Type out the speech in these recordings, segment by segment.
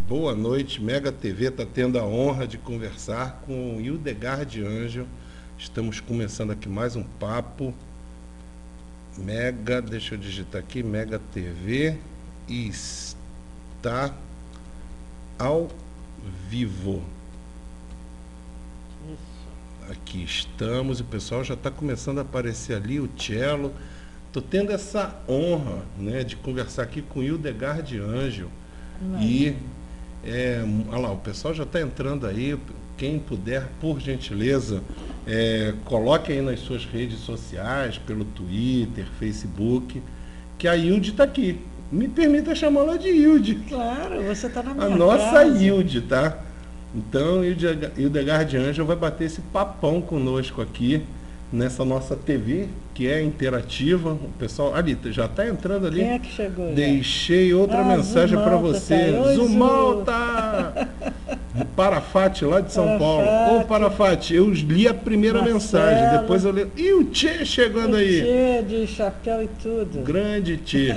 Boa noite, Mega TV está tendo a honra de conversar com o Hildegard de Ângelo. Estamos começando aqui mais um papo. Mega, deixa eu digitar aqui, Mega TV está ao vivo. Aqui estamos, o pessoal já está começando a aparecer ali, o cello. Estou tendo essa honra, né, de conversar aqui com o Hildegard de Ângelo. E olha lá, o pessoal já está entrando aí. Quem puder, por gentileza, coloque aí nas suas redes sociais, pelo Twitter, Facebook, que a Hilde está aqui. Me permita chamá-la de Hilde. Claro, você está na minha A casa. nossa Hilde, tá? Então, Hildegard de Ângelo vai bater esse papão conosco aqui, nessa nossa TV, que é interativa. O pessoal ali já está entrando ali. Quem é que chegou? Deixei outra mensagem para você. Tá aí. Zumalta! Parafati, lá de São Paulo. Ô, Parafati, eu li a primeira mensagem, depois eu li. E o Tchê chegando aí. Tchê de chapéu e tudo. Grande Tchê.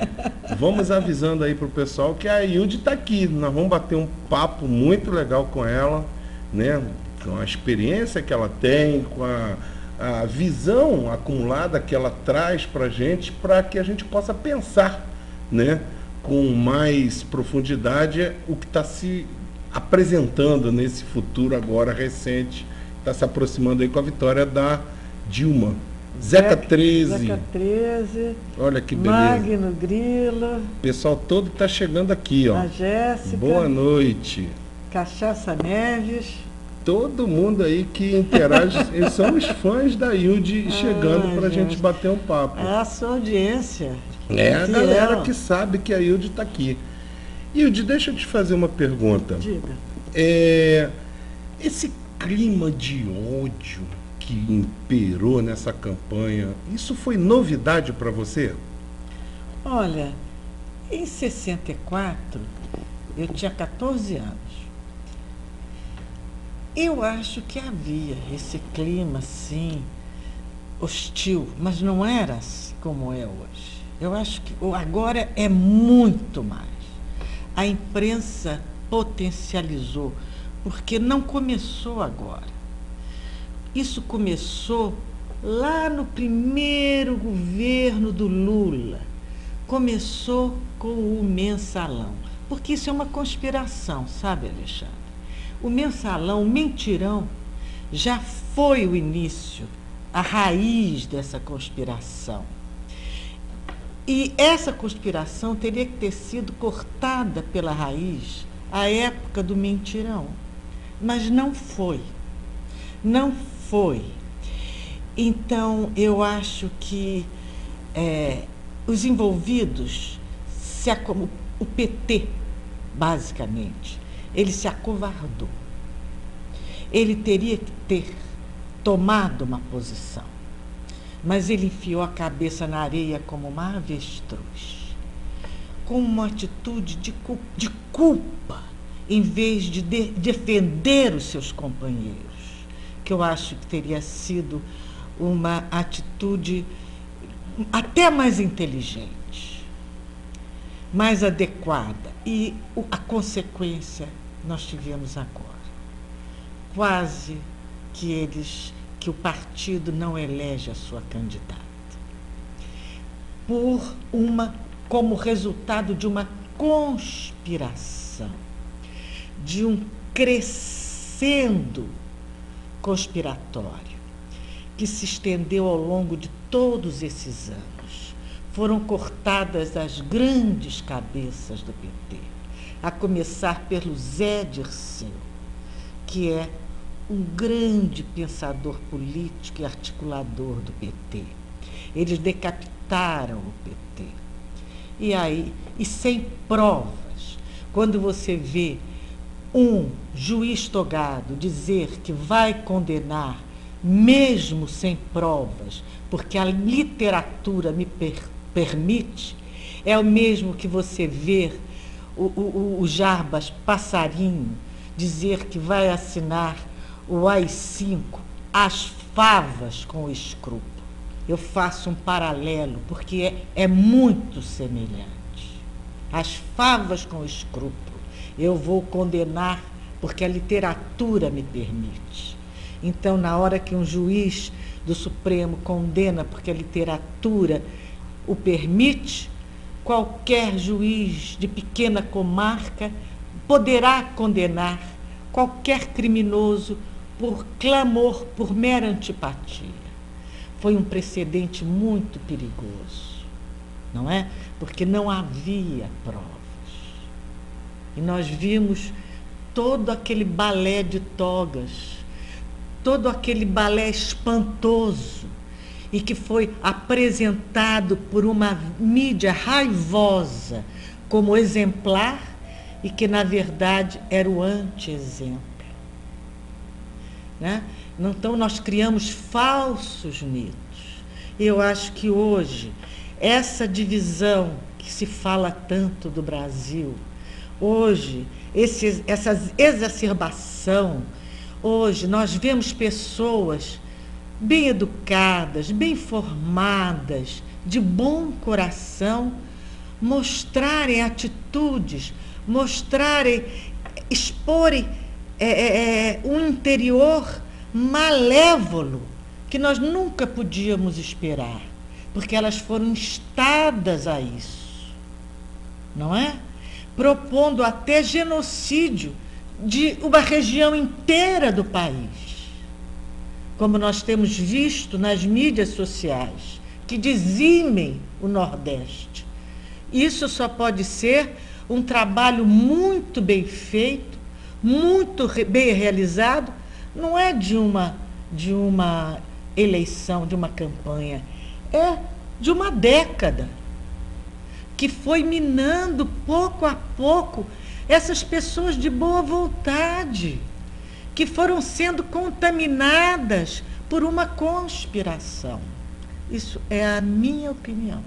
Vamos avisando aí pro pessoal que a Hilde está aqui. Nós vamos bater um papo muito legal com ela, né? Com a experiência que ela tem, com a visão acumulada que ela traz para a gente, para que a gente possa pensar, né, com mais profundidade o que está se apresentando nesse futuro agora recente, está se aproximando aí com a vitória da Dilma. Zeca 13. Zeca 13. Olha que beleza. Magno Grilo. O pessoal todo está chegando aqui, ó. A Jéssica. Boa noite. Cachaça Neves. Todo mundo aí que interage, eles são os fãs da Hilde chegando para a gente bater um papo. É a sua audiência. É a galera que sabe que a Hilde está aqui. Hilde, deixa eu te fazer uma pergunta. Diga. Esse clima de ódio que imperou nessa campanha, isso foi novidade para você? Olha, em 64, eu tinha 14 anos. Eu acho que havia esse clima, assim, hostil, mas não era assim como é hoje. Eu acho que agora é muito mais. A imprensa potencializou, porque não começou agora. Isso começou lá no primeiro governo do Lula. Começou com o Mensalão, porque isso é uma conspiração, sabe, Alexandre? O Mensalão, o mentirão, já foi o início, a raiz dessa conspiração. E essa conspiração teria que ter sido cortada pela raiz à época do mentirão. Mas não foi. Não foi. Então, eu acho que os envolvidos, o PT, basicamente, ele se acovardou. Ele teria que ter tomado uma posição, mas ele enfiou a cabeça na areia como uma avestruz, com uma atitude de culpa, em vez de defender os seus companheiros, que eu acho que teria sido uma atitude até mais inteligente, mais adequada. E a consequência nós tivemos agora. Quase que o partido não elege a sua candidata. Como resultado de uma conspiração, de um crescendo conspiratório, que se estendeu ao longo de todos esses anos. Foram cortadas as grandes cabeças do PT, a começar pelo Zé Dirceu, que é um grande pensador político e articulador do PT. Eles decapitaram o PT. E sem provas, quando você vê um juiz togado dizer que vai condenar, mesmo sem provas, porque a literatura me permite, é o mesmo que você ver o Jarbas Passarinho dizer que vai assinar o AI-5, as favas com o escrúpulo. Eu faço um paralelo, porque é muito semelhante. As favas com o escrúpulo. eu vou condenar porque a literatura me permite. Então, na hora que um juiz do Supremo condena porque a literatura o permite, qualquer juiz de pequena comarca poderá condenar qualquer criminoso por clamor, por mera antipatia. Foi um precedente muito perigoso, não é? Porque não havia provas. E nós vimos todo aquele balé de togas, todo aquele balé espantoso, e que foi apresentado por uma mídia raivosa como exemplar e que, na verdade, era o anti-exemplo. Né? Então, nós criamos falsos mitos. Eu acho que hoje, essa divisão que se fala tanto do Brasil, hoje, essa exacerbação, hoje nós vemos pessoas bem educadas, bem formadas, de bom coração, mostrarem atitudes, exporem um interior malévolo que nós nunca podíamos esperar, porque elas foram instadas a isso, não é? Propondo até genocídio de uma região inteira do país, como nós temos visto nas mídias sociais, que dizimem o Nordeste. Isso só pode ser um trabalho muito bem feito, muito bem realizado, não é de uma eleição, de uma campanha, é de uma década, que foi minando pouco a pouco essas pessoas de boa vontade, que foram sendo contaminadas por uma conspiração. Isso é a minha opinião.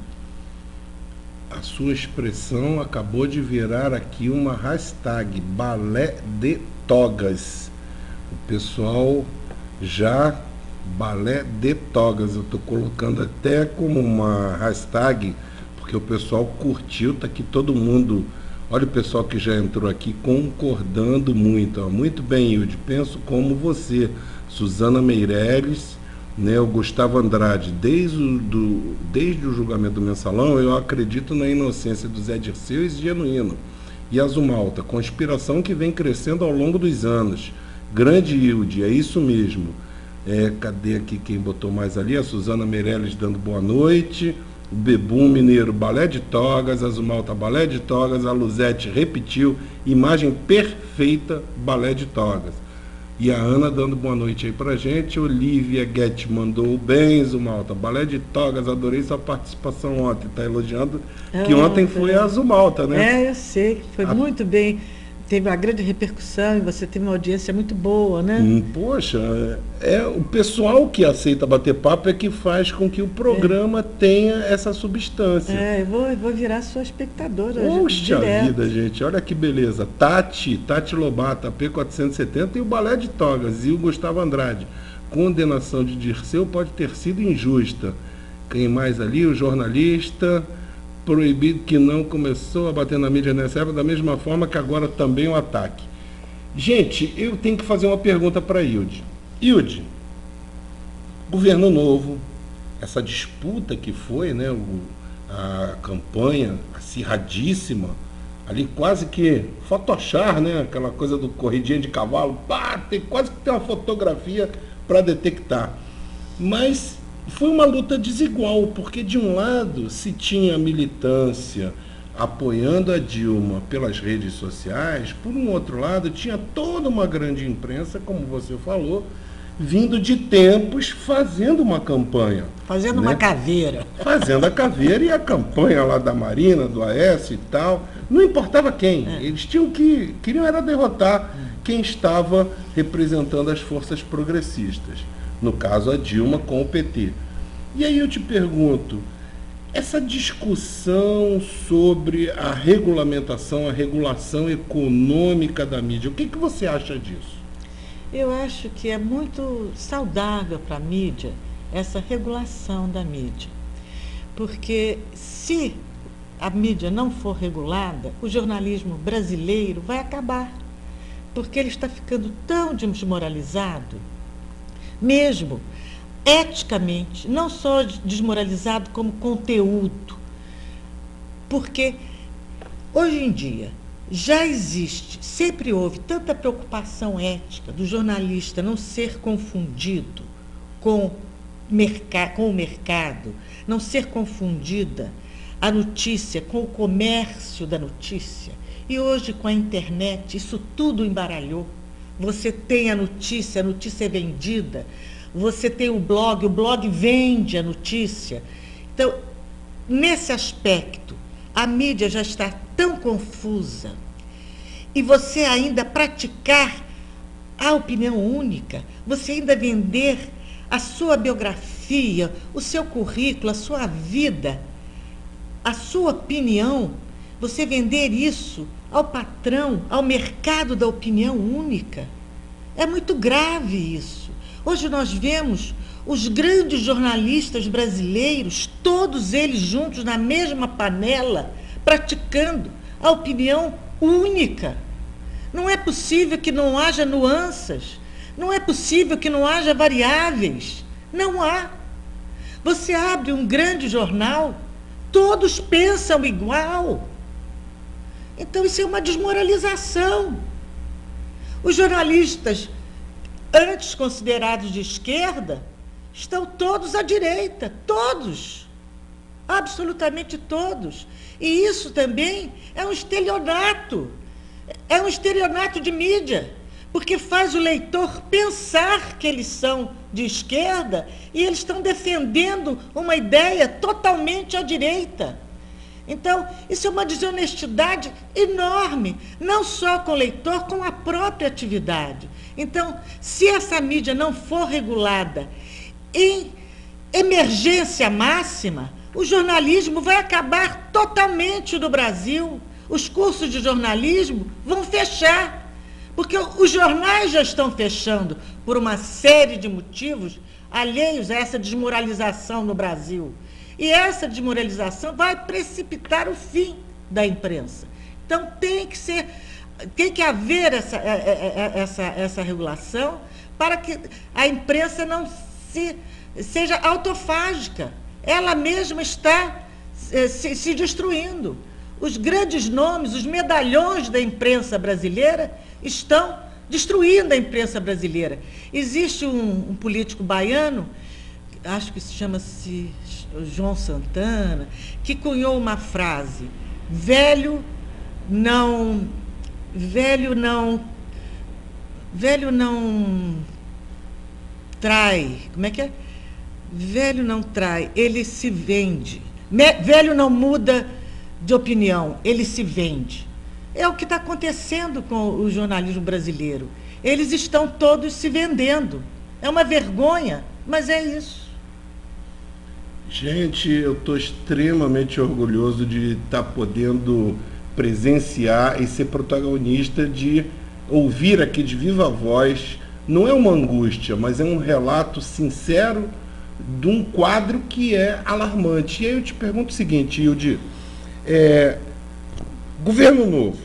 A sua expressão acabou de virar aqui uma hashtag, balé de togas. O pessoal já, balé de togas, eu estou colocando até como uma hashtag, porque o pessoal curtiu, está aqui todo mundo. Olha o pessoal que já entrou aqui concordando muito. Ó. Muito bem, Hilde, penso como você. Suzana Meireles, né, o Gustavo Andrade, desde o julgamento do Mensalão, eu acredito na inocência do Zé Dirceu e Genuíno. E Azumalta, conspiração que vem crescendo ao longo dos anos. Grande Hilde, é isso mesmo. Cadê aqui quem botou mais ali? A Suzana Meireles dando boa noite. O Bebum Mineiro, balé de togas. Azumalta, balé de togas. A Luzete repetiu, imagem perfeita, balé de togas. E a Ana dando boa noite aí pra gente. Olivia Guete mandou bem, Azumalta, balé de togas, adorei sua participação ontem. Tá elogiando que ontem foi a Azumalta, né? Eu sei que foi muito bem. Teve uma grande repercussão e você teve uma audiência muito boa, né? Poxa, o pessoal que aceita bater papo é que faz com que o programa tenha essa substância. Eu vou virar sua espectadora. Poxa vida, gente, olha que beleza. Tati Lobata, P470 e o balé de togas. E o Gustavo Andrade. Condenação de Dirceu pode ter sido injusta. Quem mais ali? O jornalista... Proibido que não começou a bater na mídia nessa época, da mesma forma que agora também o ataque. Gente, eu tenho que fazer uma pergunta para a Hilde. Hilde, governo novo, essa disputa que foi, né, a campanha acirradíssima, ali quase que photoshop, né, aquela coisa do corridinha de cavalo, quase que tem uma fotografia para detectar. Mas foi uma luta desigual, porque de um lado se tinha a militância apoiando a Dilma pelas redes sociais, por um outro lado tinha toda uma grande imprensa, como você falou, vindo de tempos fazendo uma campanha. Fazendo uma caveira. Fazendo a caveira e a campanha lá da Marina, do Aécio e tal, não importava quem, eles queriam era derrotar quem estava representando as forças progressistas. No caso, a Dilma com o PT. E aí eu te pergunto, essa discussão sobre a regulamentação, a regulação econômica da mídia, o que você acha disso? Eu acho que é muito saudável para a mídia essa regulação da mídia. Porque se a mídia não for regulada, o jornalismo brasileiro vai acabar, porque ele está ficando tão desmoralizado, mesmo eticamente, não só desmoralizado como conteúdo, porque hoje em dia já existe, sempre houve tanta preocupação ética do jornalista não ser confundido com o mercado, não ser confundida a notícia com o comércio da notícia. E hoje, com a internet, isso tudo embaralhou. Você tem a notícia é vendida, você tem o blog vende a notícia. Então, nesse aspecto, a mídia já está tão confusa. E você ainda praticar a opinião única, você ainda vender a sua biografia, o seu currículo, a sua vida, a sua opinião, você vender isso ao patrão, ao mercado da opinião única. É muito grave isso. Hoje nós vemos os grandes jornalistas brasileiros, todos eles juntos na mesma panela, praticando a opinião única. Não é possível que não haja nuances, não é possível que não haja variáveis. Não há. Você abre um grande jornal, todos pensam igual. Então isso é uma desmoralização. Os jornalistas, antes considerados de esquerda, estão todos à direita, todos, absolutamente todos. E isso também é um estelionato de mídia, porque faz o leitor pensar que eles são de esquerda e eles estão defendendo uma ideia totalmente à direita. Então, isso é uma desonestidade enorme, não só com o leitor, com a própria atividade. Então, se essa mídia não for regulada em emergência máxima, o jornalismo vai acabar totalmente no Brasil. Os cursos de jornalismo vão fechar, porque os jornais já estão fechando por uma série de motivos alheios a essa desmoralização no Brasil. E essa desmoralização vai precipitar o fim da imprensa. Então, tem que haver essa regulação para que a imprensa não seja autofágica. Ela mesma está se destruindo. Os grandes nomes, os medalhões da imprensa brasileira estão destruindo a imprensa brasileira. Existe um político baiano, acho que chama-se João Santana, que cunhou uma frase: velho não trai. Como é que é? Velho não trai, ele se vende. Velho não muda de opinião, ele se vende. É o que está acontecendo com o jornalismo brasileiro. Eles estão todos se vendendo. É uma vergonha, mas é isso. Gente, eu estou extremamente orgulhoso de estar podendo presenciar e ser protagonista, de ouvir aqui de viva voz. Não é uma angústia, mas é um relato sincero de um quadro que é alarmante. E aí eu te pergunto o seguinte, Hilde, governo novo,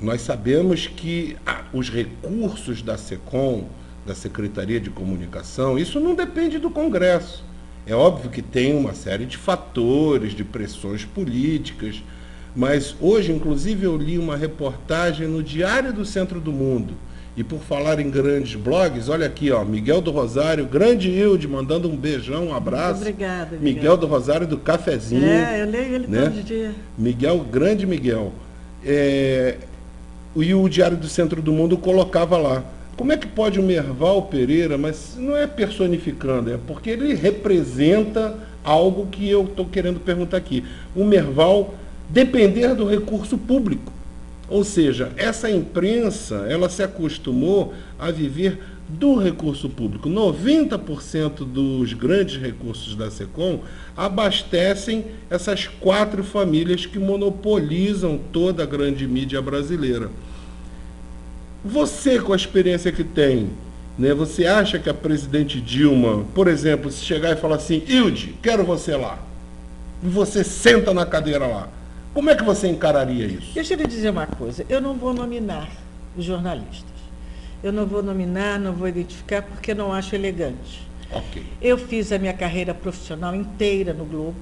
nós sabemos que os recursos da SECOM, da Secretaria de Comunicação, isso não depende do Congresso. É óbvio que tem uma série de fatores, de pressões políticas, mas hoje, inclusive, eu li uma reportagem no Diário do Centro do Mundo. E por falar em grandes blogs, olha aqui, ó, Miguel do Rosário, grande Hilde, mandando um beijão, um abraço. Muito obrigada, Miguel do Rosário do Cafezinho. Eu leio ele todo dia. Miguel, grande Miguel. E o Diário do Centro do Mundo colocava lá: como é que pode o Merval Pereira, mas não é personificando, é porque ele representa algo que eu estou querendo perguntar aqui. O Merval depender do recurso público. Ou seja, essa imprensa, ela se acostumou a viver do recurso público. 90% dos grandes recursos da SECOM abastecem essas 4 famílias que monopolizam toda a grande mídia brasileira. Você, com a experiência que tem, né, você acha que a presidente Dilma, por exemplo, se chegar e falar assim: Hilde, quero você lá, e você senta na cadeira lá, Como é que você encararia isso? Deixa eu lhe dizer uma coisa, eu não vou nominar os jornalistas. Eu não vou nominar, não vou identificar, porque não acho elegante. Ok. Eu fiz a minha carreira profissional inteira no Globo,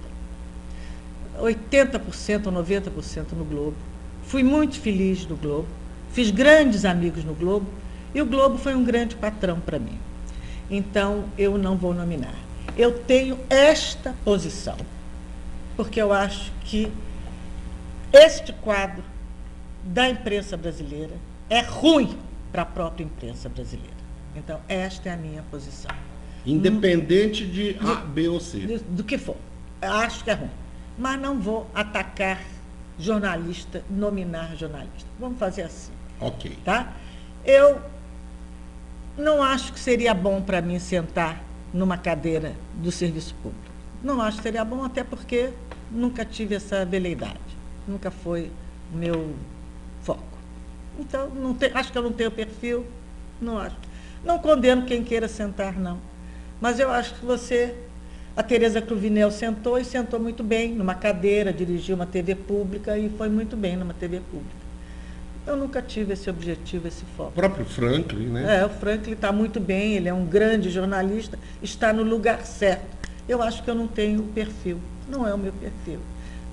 80% ou 90% no Globo. Fui muito feliz no Globo, fiz grandes amigos no Globo, e o Globo foi um grande patrão para mim. Então, eu não vou nominar. Eu tenho esta posição, porque eu acho que este quadro da imprensa brasileira é ruim para a própria imprensa brasileira. Então, esta é a minha posição. Independente de A, B ou C. Do que for. Acho que é ruim. Mas não vou atacar jornalista, nominar jornalista. Vamos fazer assim. Ok. Tá? Eu não acho que seria bom para mim sentar numa cadeira do serviço público. Não acho que seria bom, até porque nunca tive essa veleidade. Nunca foi o meu foco. Então, acho que eu não tenho perfil, não acho. Não condeno quem queira sentar, não. Mas eu acho que a Tereza Cruvinel sentou e sentou muito bem numa cadeira, dirigiu uma TV pública e foi muito bem numa TV pública. Eu nunca tive esse objetivo, esse foco. O próprio Franklin, né? O Franklin está muito bem, ele é um grande jornalista, está no lugar certo. Eu acho que eu não tenho o perfil, não é o meu perfil.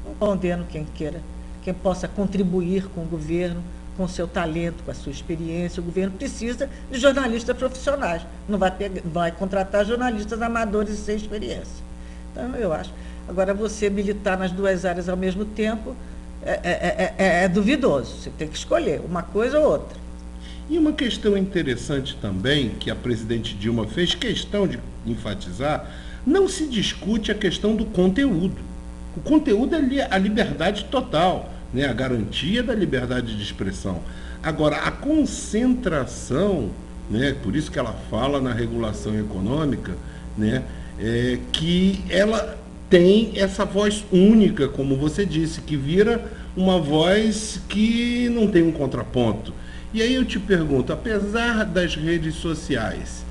Não condeno quem queira, quem possa contribuir com o governo, com o seu talento, com a sua experiência. O governo precisa de jornalistas profissionais, não vai contratar jornalistas amadores e sem experiência. Então, eu acho. Agora, você militar nas duas áreas ao mesmo tempo é duvidoso, você tem que escolher uma coisa ou outra. E uma questão interessante também, que a presidente Dilma fez questão de enfatizar, não se discute a questão do conteúdo. O conteúdo é a liberdade total, né? A garantia da liberdade de expressão. Agora, a concentração, né? Por isso que ela fala na regulação econômica, né? Que ela tem essa voz única, como você disse, que vira uma voz que não tem um contraponto. E aí eu te pergunto, apesar das redes sociais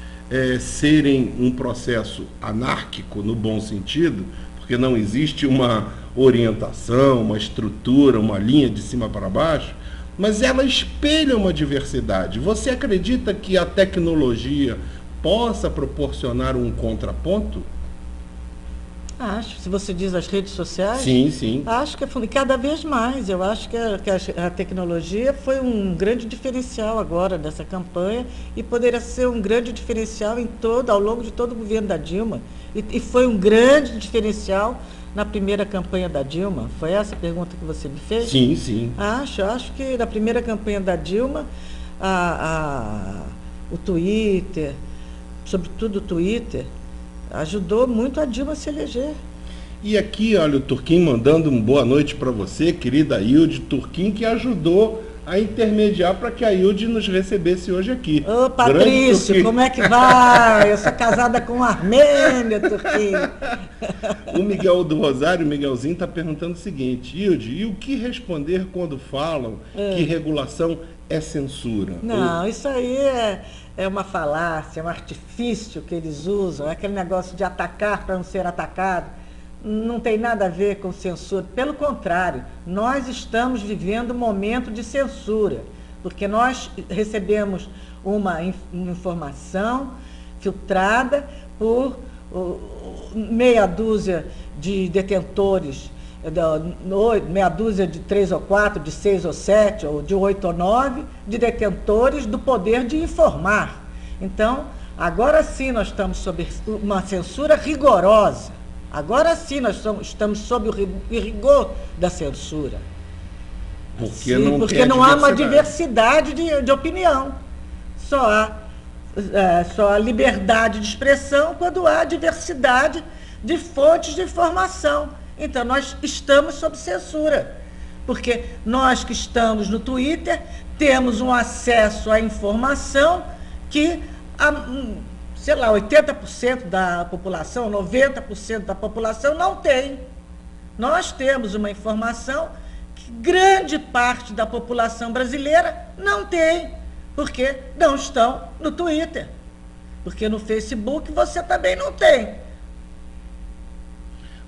serem um processo anárquico, no bom sentido, porque não existe uma orientação, uma estrutura, uma linha de cima para baixo, mas ela espelha uma diversidade. Você acredita que a tecnologia possa proporcionar um contraponto? Acho, se você diz as redes sociais, sim, sim. Acho que cada vez mais. Eu acho que a tecnologia foi um grande diferencial agora dessa campanha e poderia ser um grande diferencial ao longo de todo o governo da Dilma. E foi um grande diferencial na primeira campanha da Dilma. Foi essa a pergunta que você me fez? Sim, sim. Acho que na primeira campanha da Dilma, o Twitter, sobretudo o Twitter, ajudou muito a Dilma a se eleger. E aqui, olha, o Turquim mandando uma boa noite para você, querida Hilde Turquim, que ajudou a intermediar para que a Hilde nos recebesse hoje aqui. Ô, Patrício, como é que vai? Eu sou casada com um armênio, Turquim. O Miguel do Rosário, o Miguelzinho, está perguntando o seguinte: Hilde, e o que responder quando falam que regulação é censura? Não, isso aí é uma falácia, é um artifício que eles usam, é aquele negócio de atacar para não ser atacado. Não tem nada a ver com censura. Pelo contrário, nós estamos vivendo um momento de censura, porque nós recebemos uma informação filtrada por meia dúzia de detentores, meia dúzia de 3 ou 4, de 6 ou 7, ou de 8 ou 9, de detentores do poder de informar. Então, agora sim nós estamos sob uma censura rigorosa. Agora sim nós estamos sob o rigor da censura. Porque não há uma diversidade de opinião. Só há liberdade de expressão quando há diversidade de fontes de informação. Então, nós estamos sob censura, porque nós que estamos no Twitter temos um acesso à informação que, sei lá, 80% da população, 90% da população não tem. Nós temos uma informação que grande parte da população brasileira não tem, porque não estão no Twitter, porque no Facebook você também não tem.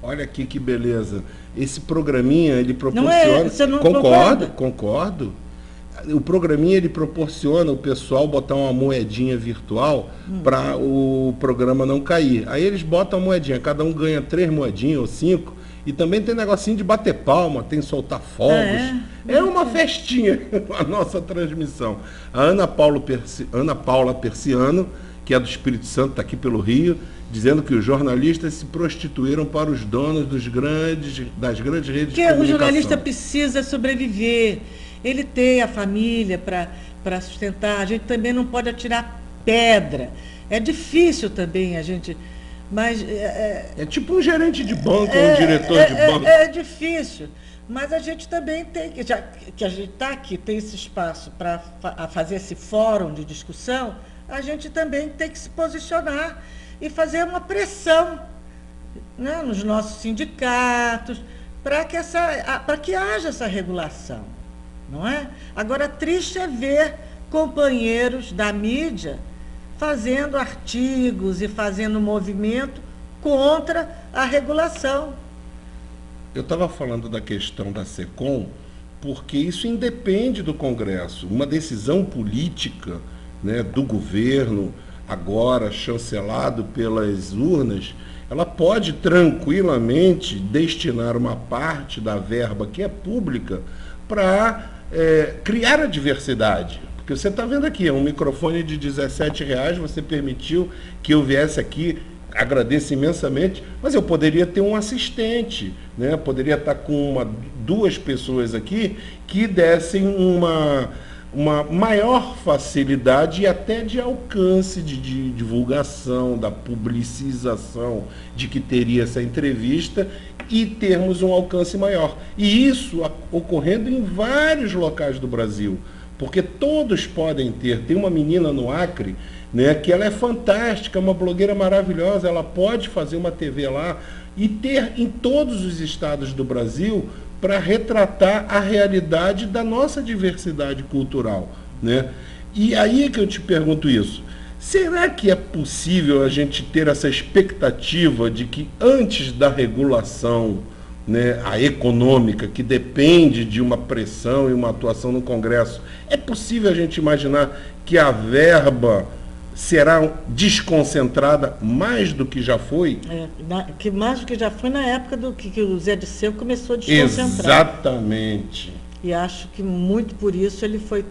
Olha aqui que beleza. esse programinha, ele Não é? proporciona... Você não Concordo, concorda? concordo. O programinha, ele proporciona o pessoal botar uma moedinha virtual para o programa não cair. Aí eles botam a moedinha, cada um ganha 3 moedinhas ou 5, e também tem negocinho de bater palma, tem soltar fogos. É uma festinha a nossa transmissão. A Ana Paula Persiano, que é do Espírito Santo, está aqui pelo Rio, dizendo que os jornalistas se prostituíram para os donos das grandes redes de Porque comunicação. o jornalista precisa sobreviver. Ele tem a família para sustentar. A gente também não pode atirar pedra. É difícil também a gente... Mas, é tipo um gerente de banco, um diretor de banco. É difícil. Mas a gente também tem, já que a gente está aqui, tem esse espaço para fazer esse fórum de discussão, a gente também tem que se posicionar e fazer uma pressão, né, nos nossos sindicatos, para que haja essa regulação. Não é? Agora, triste é ver companheiros da mídia fazendo artigos e fazendo movimento contra a regulação. Eu estava falando da questão da SECOM, porque isso independe do Congresso. Uma decisão política, né, do governo, agora chancelado pelas urnas, ela pode tranquilamente destinar uma parte da verba que é pública para criar a diversidade. Porque você está vendo aqui, é um microfone de R$17, você permitiu que eu viesse aqui, agradeço imensamente, mas eu poderia ter um assistente, né? Poderia estar com 2 pessoas aqui que dessem uma maior facilidade e até de alcance de divulgação, da publicização de que teria essa entrevista e termos um alcance maior. E isso ocorrendo em vários locais do Brasil, porque todos podem ter. Tem uma menina no Acre, né, que ela é fantástica, uma blogueira maravilhosa, ela pode fazer uma TV lá e ter em todos os estados do Brasil para retratar a realidade da nossa diversidade cultural, né? E aí é que eu te pergunto isso. Será que é possível a gente ter essa expectativa de que antes da regulação, né, a econômica, que depende de uma pressão e uma atuação no Congresso, é possível a gente imaginar que a verba será desconcentrada mais do que já foi? Que mais do que já foi na época do que o Zé Dirceu começou a desconcentrar. Exatamente. E acho que muito por isso ele foi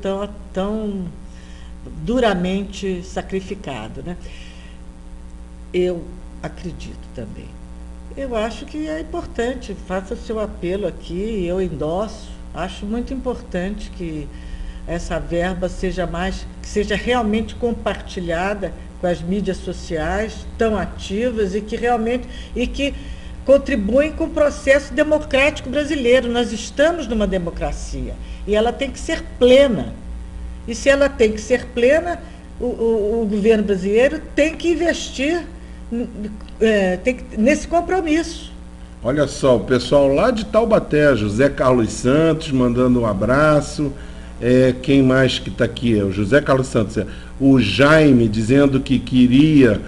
tão duramente sacrificado, né? Eu acredito também. Eu acho que é importante, faça o seu apelo aqui, eu endosso. Acho muito importante que essa verba seja realmente compartilhada com as mídias sociais tão ativas e que contribuem com o processo democrático brasileiro. Nós estamos numa democracia e ela tem que ser plena. E se ela tem que ser plena, o governo brasileiro tem que investir nesse compromisso. Olha só, o pessoal lá de Taubaté, José Carlos Santos, mandando um abraço. Quem mais que está aqui? O José Carlos Santos. O Jaime dizendo que queria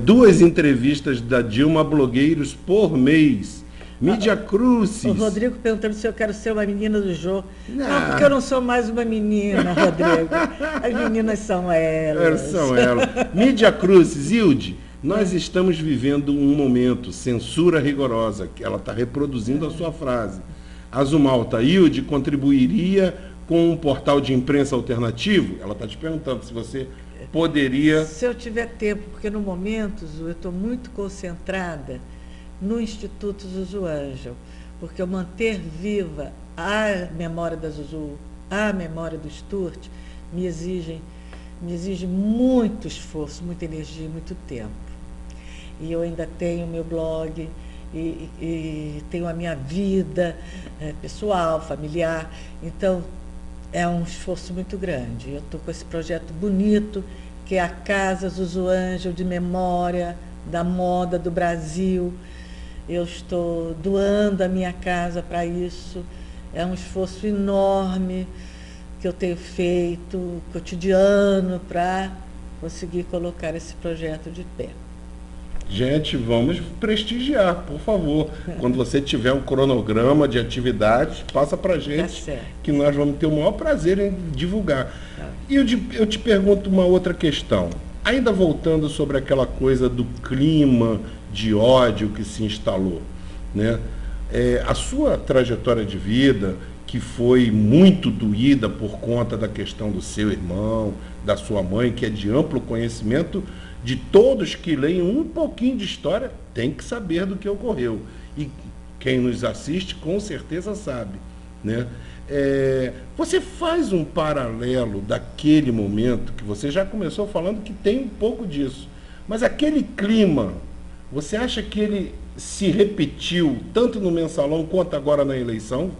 2 entrevistas da Dilma a blogueiros por mês. Mídia Crucis. O Rodrigo perguntando se eu quero ser uma menina do jogo. Não, porque eu não sou mais uma menina, Rodrigo. As meninas são elas. São elas. Mídia Crucis, Hilde, nós estamos vivendo um momento, censura rigorosa, que ela está reproduzindo a sua frase. Azumalta, Hilde contribuiria com um portal de imprensa alternativo? Ela está te perguntando se você poderia... Se eu tiver tempo, porque no momento, Zu, eu estou muito concentrada no Instituto Zuzu Ângel, porque eu manter viva a memória da Zuzu, a memória do Sturt, me exige muito esforço, muita energia, muito tempo. E eu ainda tenho meu blog e tenho a minha vida pessoal, familiar, então é um esforço muito grande. Eu estou com esse projeto bonito, que é a Casa Zuzu Ângel de Memória da Moda do Brasil. Eu estou doando a minha casa para isso. É um esforço enorme que eu tenho feito, cotidiano, para conseguir colocar esse projeto de pé. Gente, vamos prestigiar, por favor. Quando você tiver um cronograma de atividades, passa para a gente, que nós vamos ter o maior prazer em divulgar. E eu te pergunto uma outra questão. Ainda voltando sobre aquela coisa do clima de ódio que se instalou, né? A sua trajetória de vida, que foi muito doída por conta da questão do seu irmão, da sua mãe, que é de amplo conhecimento de todos que leem um pouquinho de história, tem que saber do que ocorreu. E quem nos assiste com certeza sabe, né? Você faz um paralelo daquele momento, que você já começou falando que tem um pouco disso, mas aquele clima, você acha que ele se repetiu tanto no Mensalão quanto agora na eleição?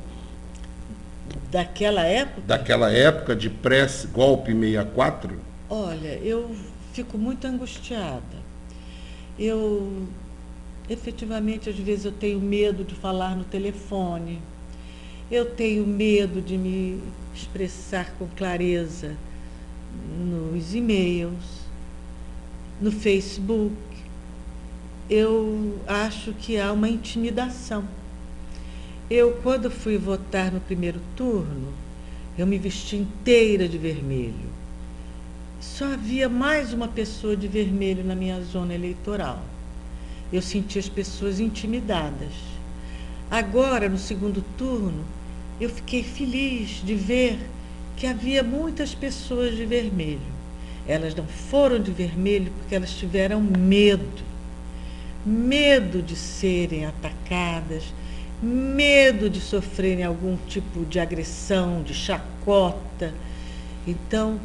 Daquela época? Daquela época de pré-golpe 64? Olha, eu fico muito angustiada. Efetivamente, às vezes eu tenho medo de falar no telefone, eu tenho medo de me expressar com clareza nos e-mails, no Facebook. Eu acho que há uma intimidação. Quando fui votar no primeiro turno, eu me vesti inteira de vermelho. Só havia mais uma pessoa de vermelho na minha zona eleitoral. Eu senti as pessoas intimidadas. Agora, no segundo turno, eu fiquei feliz de ver que havia muitas pessoas de vermelho. Elas não foram de vermelho porque elas tiveram medo. Medo de serem atacadas, medo de sofrerem algum tipo de agressão, de chacota. Então,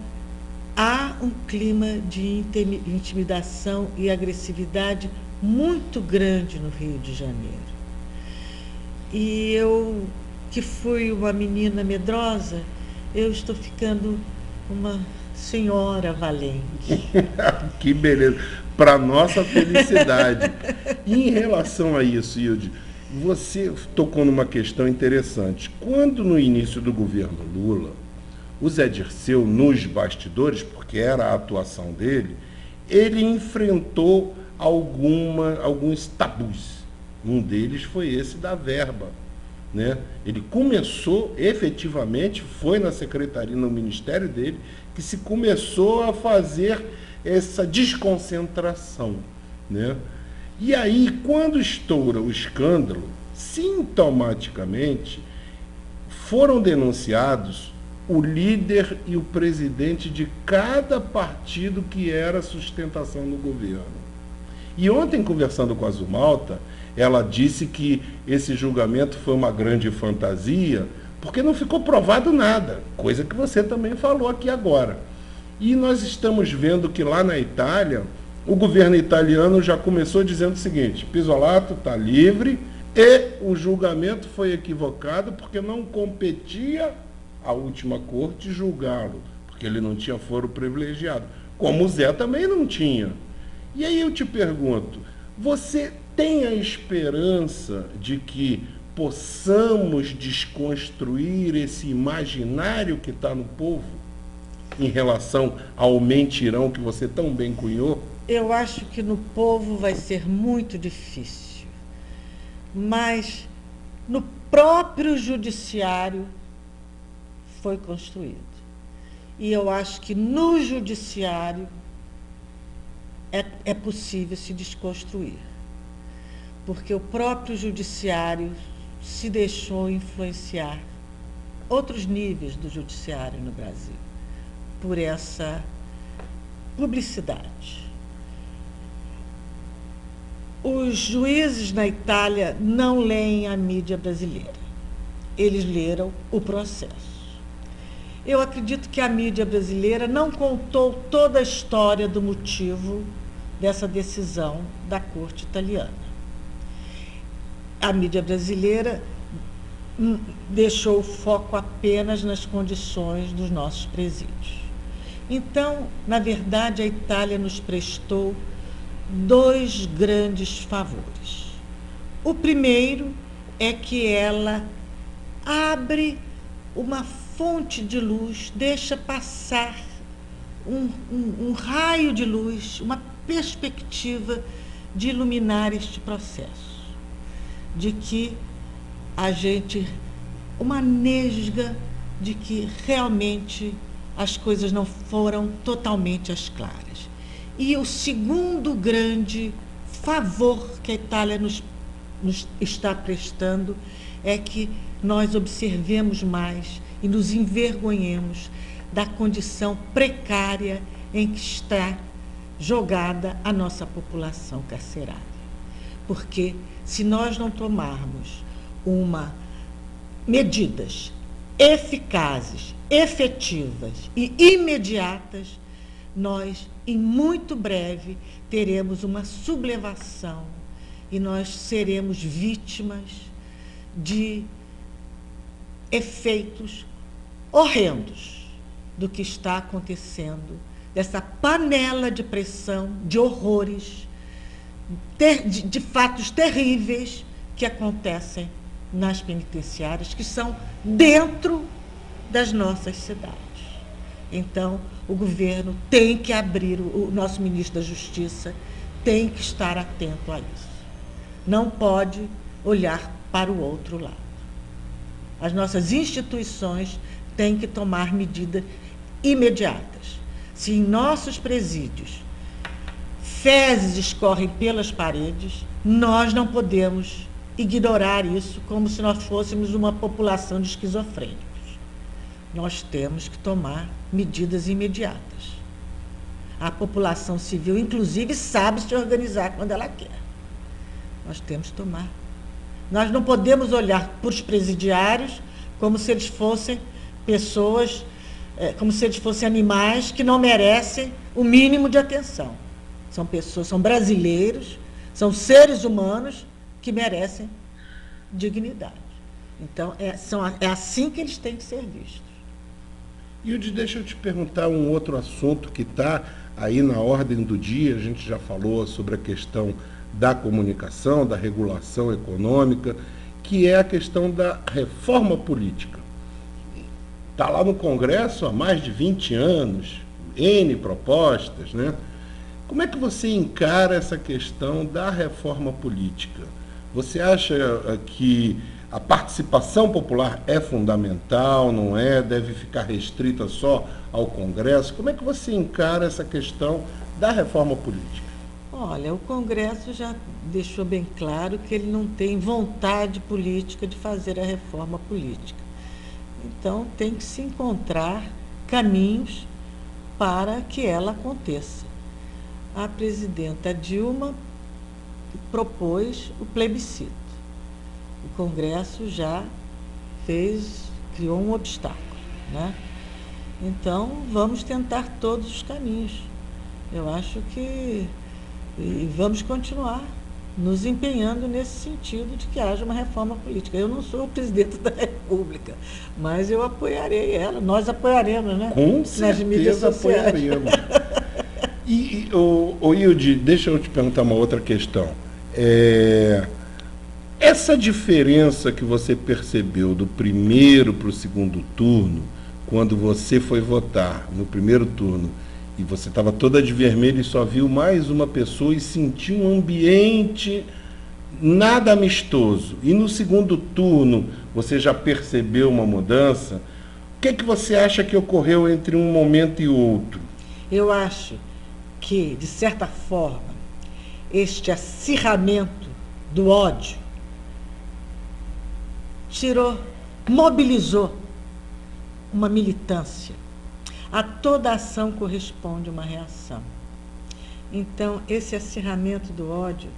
há um clima de intimidação e agressividade muito grande no Rio de Janeiro. E eu, que fui uma menina medrosa, eu estou ficando uma senhora valente. Que beleza! Para nossa felicidade. E em relação a isso, Ilde, você tocou numa questão interessante. Quando no início do governo Lula, o Zé Dirceu, nos bastidores, porque era a atuação dele, ele enfrentou alguns tabus. Um deles foi esse da verba, né? Ele começou, efetivamente, foi na secretaria, no ministério dele, que se começou a fazer essa desconcentração, né? E aí, quando estoura o escândalo, sintomaticamente, foram denunciados o líder e o presidente de cada partido que era sustentação do governo. E ontem, conversando com a Zumalta, ela disse que esse julgamento foi uma grande fantasia, porque não ficou provado nada, coisa que você também falou aqui agora. E nós estamos vendo que lá na Itália, o governo italiano já começou dizendo o seguinte: Pizzolatto está livre e o julgamento foi equivocado porque não competia à última corte julgá-lo, porque ele não tinha foro privilegiado, como o Zé também não tinha. E aí eu te pergunto, você tem a esperança de que possamos desconstruir esse imaginário que está no povo em relação ao mentirão que você tão bem cunhou? Eu acho que no povo vai ser muito difícil, mas no próprio judiciário foi construído. E eu acho que no judiciário é possível se desconstruir, porque o próprio judiciário se deixou influenciar outros níveis do judiciário no Brasil por essa publicidade. Os juízes na Itália não leem a mídia brasileira. Eles leram o processo. Eu acredito que a mídia brasileira não contou toda a história do motivo dessa decisão da corte italiana. A mídia brasileira deixou o foco apenas nas condições dos nossos presídios. Então, na verdade, a Itália nos prestou dois grandes favores. O primeiro é que ela abre uma fonte de luz, deixa passar um raio de luz, uma perspectiva de iluminar este processo, de que a gente, uma nesga de que realmente as coisas não foram totalmente às claras. E o segundo grande favor que a Itália nos está prestando é que nós observemos mais e nos envergonhemos da condição precária em que está jogada a nossa população carcerária. Porque se nós não tomarmos medidas eficazes, efetivas e imediatas, nós, em muito breve, teremos uma sublevação e nós seremos vítimas de efeitos horrendos do que está acontecendo, dessa panela de pressão, de horrores, de fatos terríveis que acontecem nas penitenciárias, que são dentro das nossas cidades. Então, o governo tem que abrir, o nosso ministro da Justiça tem que estar atento a isso. Não pode olhar para o outro lado. As nossas instituições têm que tomar medidas imediatas. Se em nossos presídios fezes escorrem pelas paredes, nós não podemos ignorar isso como se nós fôssemos uma população de esquizofrênicos. Nós temos que tomar medidas imediatas. A população civil, inclusive, sabe se organizar quando ela quer. Nós temos que tomar. Nós não podemos olhar para os presidiários como se eles fossem pessoas, como se eles fossem animais que não merecem o mínimo de atenção. São pessoas, são brasileiros, são seres humanos que merecem dignidade. Então, é assim que eles têm que ser vistos. Hilde, deixa eu te perguntar um outro assunto que está aí na ordem do dia. A gente já falou sobre a questão da comunicação, da regulação econômica, que é a questão da reforma política. Está lá no Congresso há mais de 20 anos, N propostas, né? Como é que você encara essa questão da reforma política? Você acha que a participação popular é fundamental, não é? Deve ficar restrita só ao Congresso? Como é que você encara essa questão da reforma política? Olha, o Congresso já deixou bem claro que ele não tem vontade política de fazer a reforma política. Então, tem que se encontrar caminhos para que ela aconteça. A presidenta Dilma propôs o plebiscito. O Congresso já criou um obstáculo, né? Então, vamos tentar todos os caminhos. Eu acho que vamos continuar nos empenhando nesse sentido de que haja uma reforma política. Eu não sou o presidente da República, mas eu apoiarei ela, nós apoiaremos, né? Com certeza apoiaremos. Hilde, deixa eu te perguntar uma outra questão. Essa diferença que você percebeu do primeiro para o segundo turno, quando você foi votar no primeiro turno, e você estava toda de vermelho e só viu mais uma pessoa e sentiu um ambiente nada amistoso. E no segundo turno você já percebeu uma mudança? O que você acha que ocorreu entre um momento e outro? Eu acho que, de certa forma, este acirramento do ódio mobilizou uma militância. A toda ação corresponde uma reação. Então, esse acirramento do ódio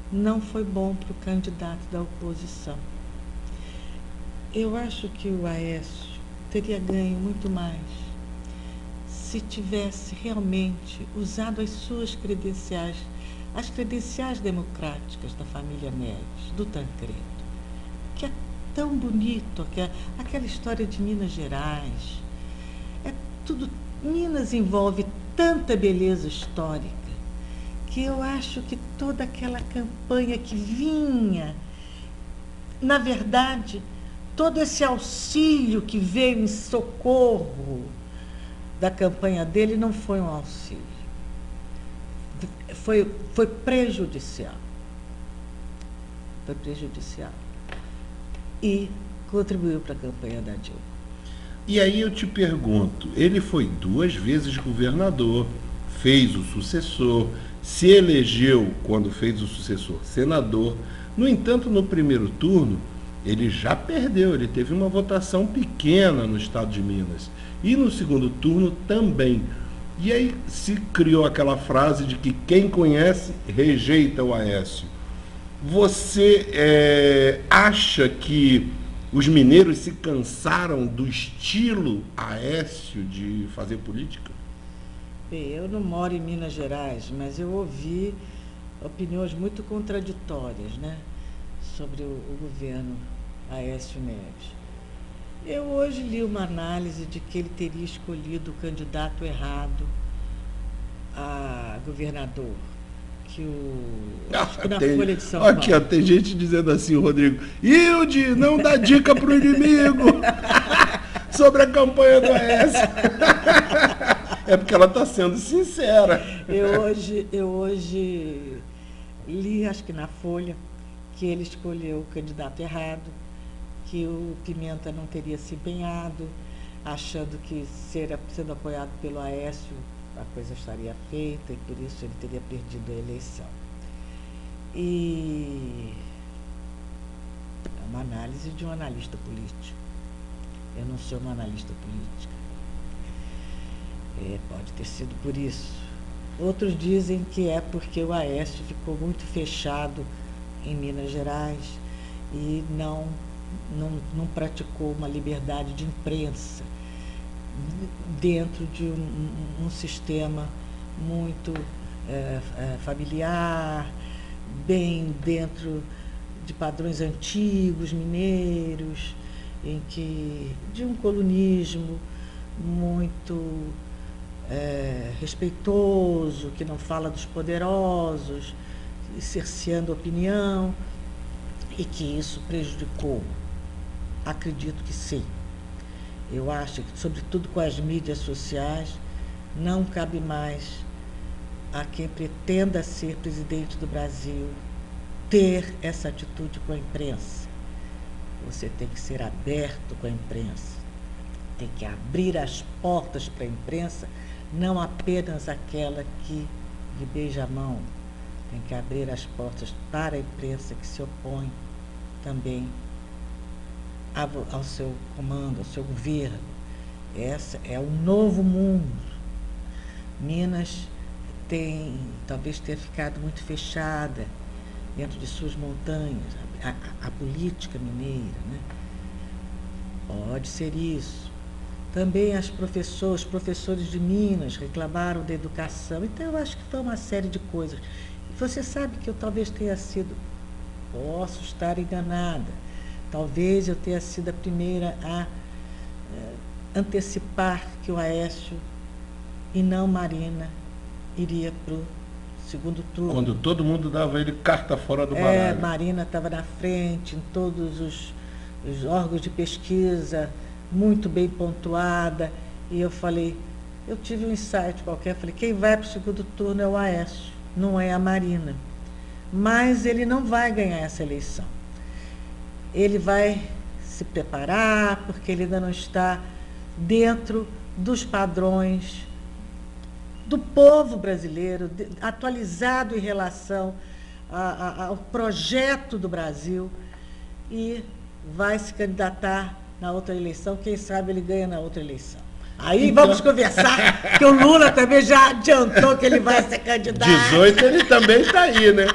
não foi bom para o candidato da oposição. Eu acho que o Aécio teria ganho muito mais se tivesse realmente usado as suas credenciais, as credenciais democráticas da família Neves, do Tancredo, que é tão bonito, aquela história de Minas Gerais. Minas envolve tanta beleza histórica que eu acho que toda aquela campanha que vinha, na verdade, todo esse auxílio que veio em socorro da campanha dele não foi um auxílio. foi prejudicial. Foi prejudicial. E contribuiu para a campanha da Dilma. E aí eu te pergunto, ele foi 2 vezes governador, fez o sucessor, se elegeu, quando fez o sucessor, senador. No entanto, no primeiro turno, ele já perdeu, ele teve uma votação pequena no estado de Minas. E no segundo turno também. E aí se criou aquela frase de que quem conhece rejeita o Aécio. Você acha que os mineiros se cansaram do estilo Aécio de fazer política? Bem, eu não moro em Minas Gerais, mas eu ouvi opiniões muito contraditórias, né, sobre o governo Aécio Neves. Eu hoje li uma análise de que ele teria escolhido o candidato errado a governador. Acho que na Folha de São Paulo. Aqui, ó, tem gente dizendo assim, Rodrigo, Hilde, não dá dica pro inimigo sobre a campanha do Aécio. É porque ela está sendo sincera. Eu hoje li, acho que na Folha, que ele escolheu o candidato errado, que o Pimenta não teria se empenhado, achando que sendo apoiado pelo Aécio, a coisa estaria feita e por isso ele teria perdido a eleição. E é uma análise de um analista político. Eu não sou uma analista política. Pode ter sido por isso. Outros dizem que é porque o Aécio ficou muito fechado em Minas Gerais e não praticou uma liberdade de imprensa dentro de um sistema muito familiar, bem dentro de padrões antigos, mineiros, de um colonismo muito respeitoso, que não fala dos poderosos, cerceando a opinião, e que isso prejudicou. Acredito que sim. Eu acho que, sobretudo com as mídias sociais, não cabe mais a quem pretenda ser presidente do Brasil ter essa atitude com a imprensa. Você tem que ser aberto com a imprensa, tem que abrir as portas para a imprensa, não apenas aquela que lhe beija a mão, tem que abrir as portas para a imprensa que se opõe também ao seu comando, ao seu governo. Esse é um novo mundo. Minas talvez tenha ficado muito fechada dentro de suas montanhas, a política mineira, né? Pode ser isso. Também os professores de Minas reclamaram da educação. Então, eu acho que foi uma série de coisas. E você sabe que eu talvez posso estar enganada, talvez eu tenha sido a primeira a antecipar que o Aécio e não Marina iria para o segundo turno. Quando todo mundo dava ele carta fora do baralho. Marina estava na frente, em todos os órgãos de pesquisa, muito bem pontuada, e eu tive um insight qualquer, falei, quem vai para o segundo turno é o Aécio, não é a Marina. Mas ele não vai ganhar essa eleição. Ele vai se preparar, porque ele ainda não está dentro dos padrões do povo brasileiro, atualizado em relação ao projeto do Brasil, e vai se candidatar na outra eleição. Quem sabe ele ganha na outra eleição. Aí então, vamos conversar, que o Lula também já adiantou que ele vai ser candidato. 18 ele também está aí, né?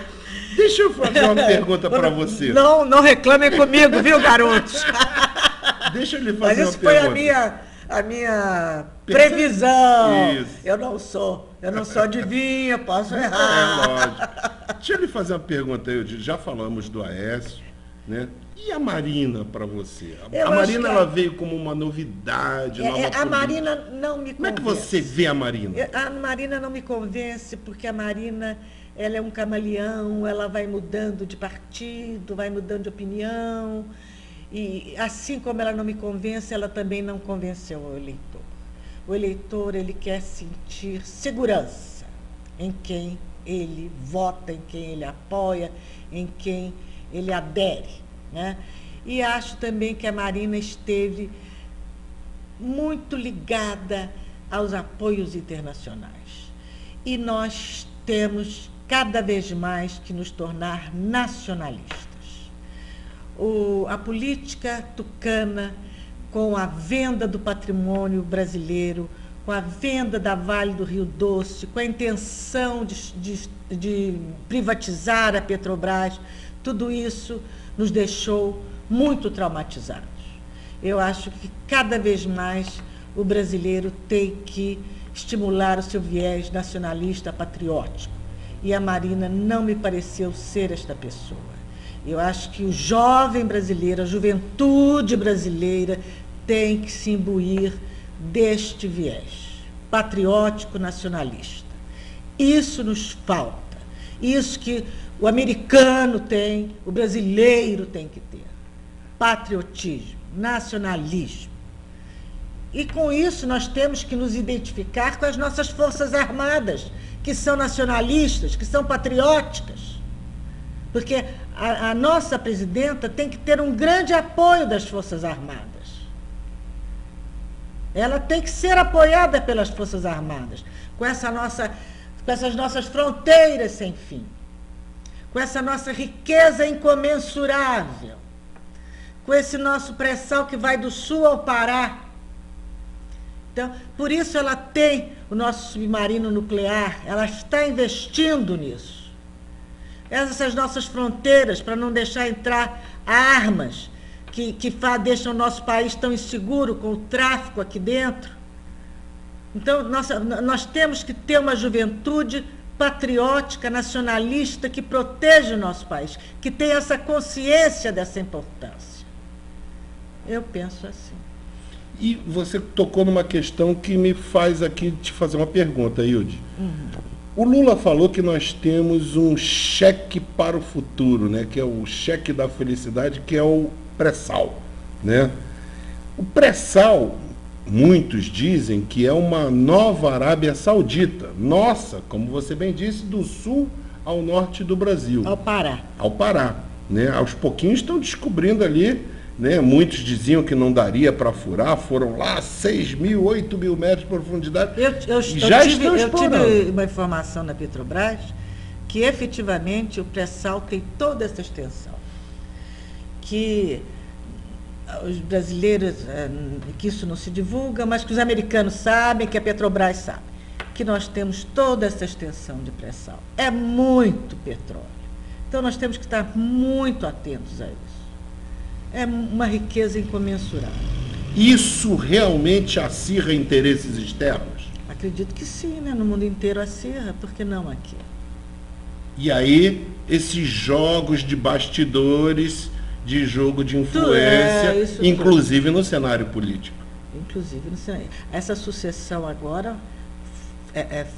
Deixa eu fazer uma pergunta para você. Não reclamem comigo, viu, garotos? Deixa eu lhe fazer uma pergunta. Mas isso foi a minha previsão. Isso. Eu não sou adivinha, posso errar. Lógico. Deixa eu lhe fazer uma pergunta. Já falamos do Aécio, né? E a Marina para você? A Marina ela veio como uma novidade. A Marina não me convence. Como é que você vê a Marina? A Marina não me convence, porque a Marina ela é um camaleão, ela vai mudando de partido, vai mudando de opinião. E assim como ela não me convence, ela também não convenceu o eleitor. O eleitor ele quer sentir segurança em quem ele vota, em quem ele apoia, em quem ele adere, né? E acho também que a Marina esteve muito ligada aos apoios internacionais. E nós temos cada vez mais que nos tornar nacionalistas. A política tucana, com a venda do patrimônio brasileiro, com a venda da Vale do Rio Doce, com a intenção de privatizar a Petrobras, tudo isso nos deixou muito traumatizados. Eu acho que cada vez mais o brasileiro tem que estimular o seu viés nacionalista, patriótico. E a Marina não me pareceu ser esta pessoa. Eu acho que o jovem brasileiro, a juventude brasileira, tem que se imbuir deste viés patriótico nacionalista. Isso nos falta. Isso que o americano tem, o brasileiro tem que ter. Patriotismo, nacionalismo. E com isso nós temos que nos identificar com as nossas forças armadas, que são nacionalistas, que são patrióticas. Porque a nossa presidenta tem que ter um grande apoio das Forças Armadas. Ela tem que ser apoiada pelas Forças Armadas, com essas nossas fronteiras sem fim, com essa nossa riqueza incomensurável, com esse nosso pré-sal que vai do sul ao Pará. Então, por isso ela tem o nosso submarino nuclear, ela está investindo nisso. Essas nossas fronteiras, para não deixar entrar armas que deixam o nosso país tão inseguro com o tráfico aqui dentro. Então, nós temos que ter uma juventude patriótica, nacionalista, que proteja o nosso país, que tenha essa consciência dessa importância. Eu penso assim. E você tocou numa questão que me faz aqui te fazer uma pergunta, Ilde. O Lula falou que nós temos um cheque para o futuro, né? Que é o cheque da felicidade, que é o pré-sal, né? O pré-sal, muitos dizem que é uma nova Arábia Saudita. Nossa, como você bem disse, do sul ao norte do Brasil. Ao Pará. Ao Pará, né? Aos pouquinhos estão descobrindo ali, né? Muitos diziam que não daria para furar, foram lá 6 mil, 8 mil metros de profundidade. Eu tive uma informação na Petrobras que efetivamente o pré-sal tem toda essa extensão. Que os brasileiros, que isso não se divulga, mas que os americanos sabem, que a Petrobras sabe, que nós temos toda essa extensão de pré-sal. É muito petróleo. Então nós temos que estar muito atentos a isso. É uma riqueza incomensurável. Isso realmente acirra interesses externos? Acredito que sim, né? No mundo inteiro acirra, por que não aqui? E aí, esses jogos de bastidores, de jogo de influência, inclusive no cenário político. Inclusive no cenário. Essa sucessão agora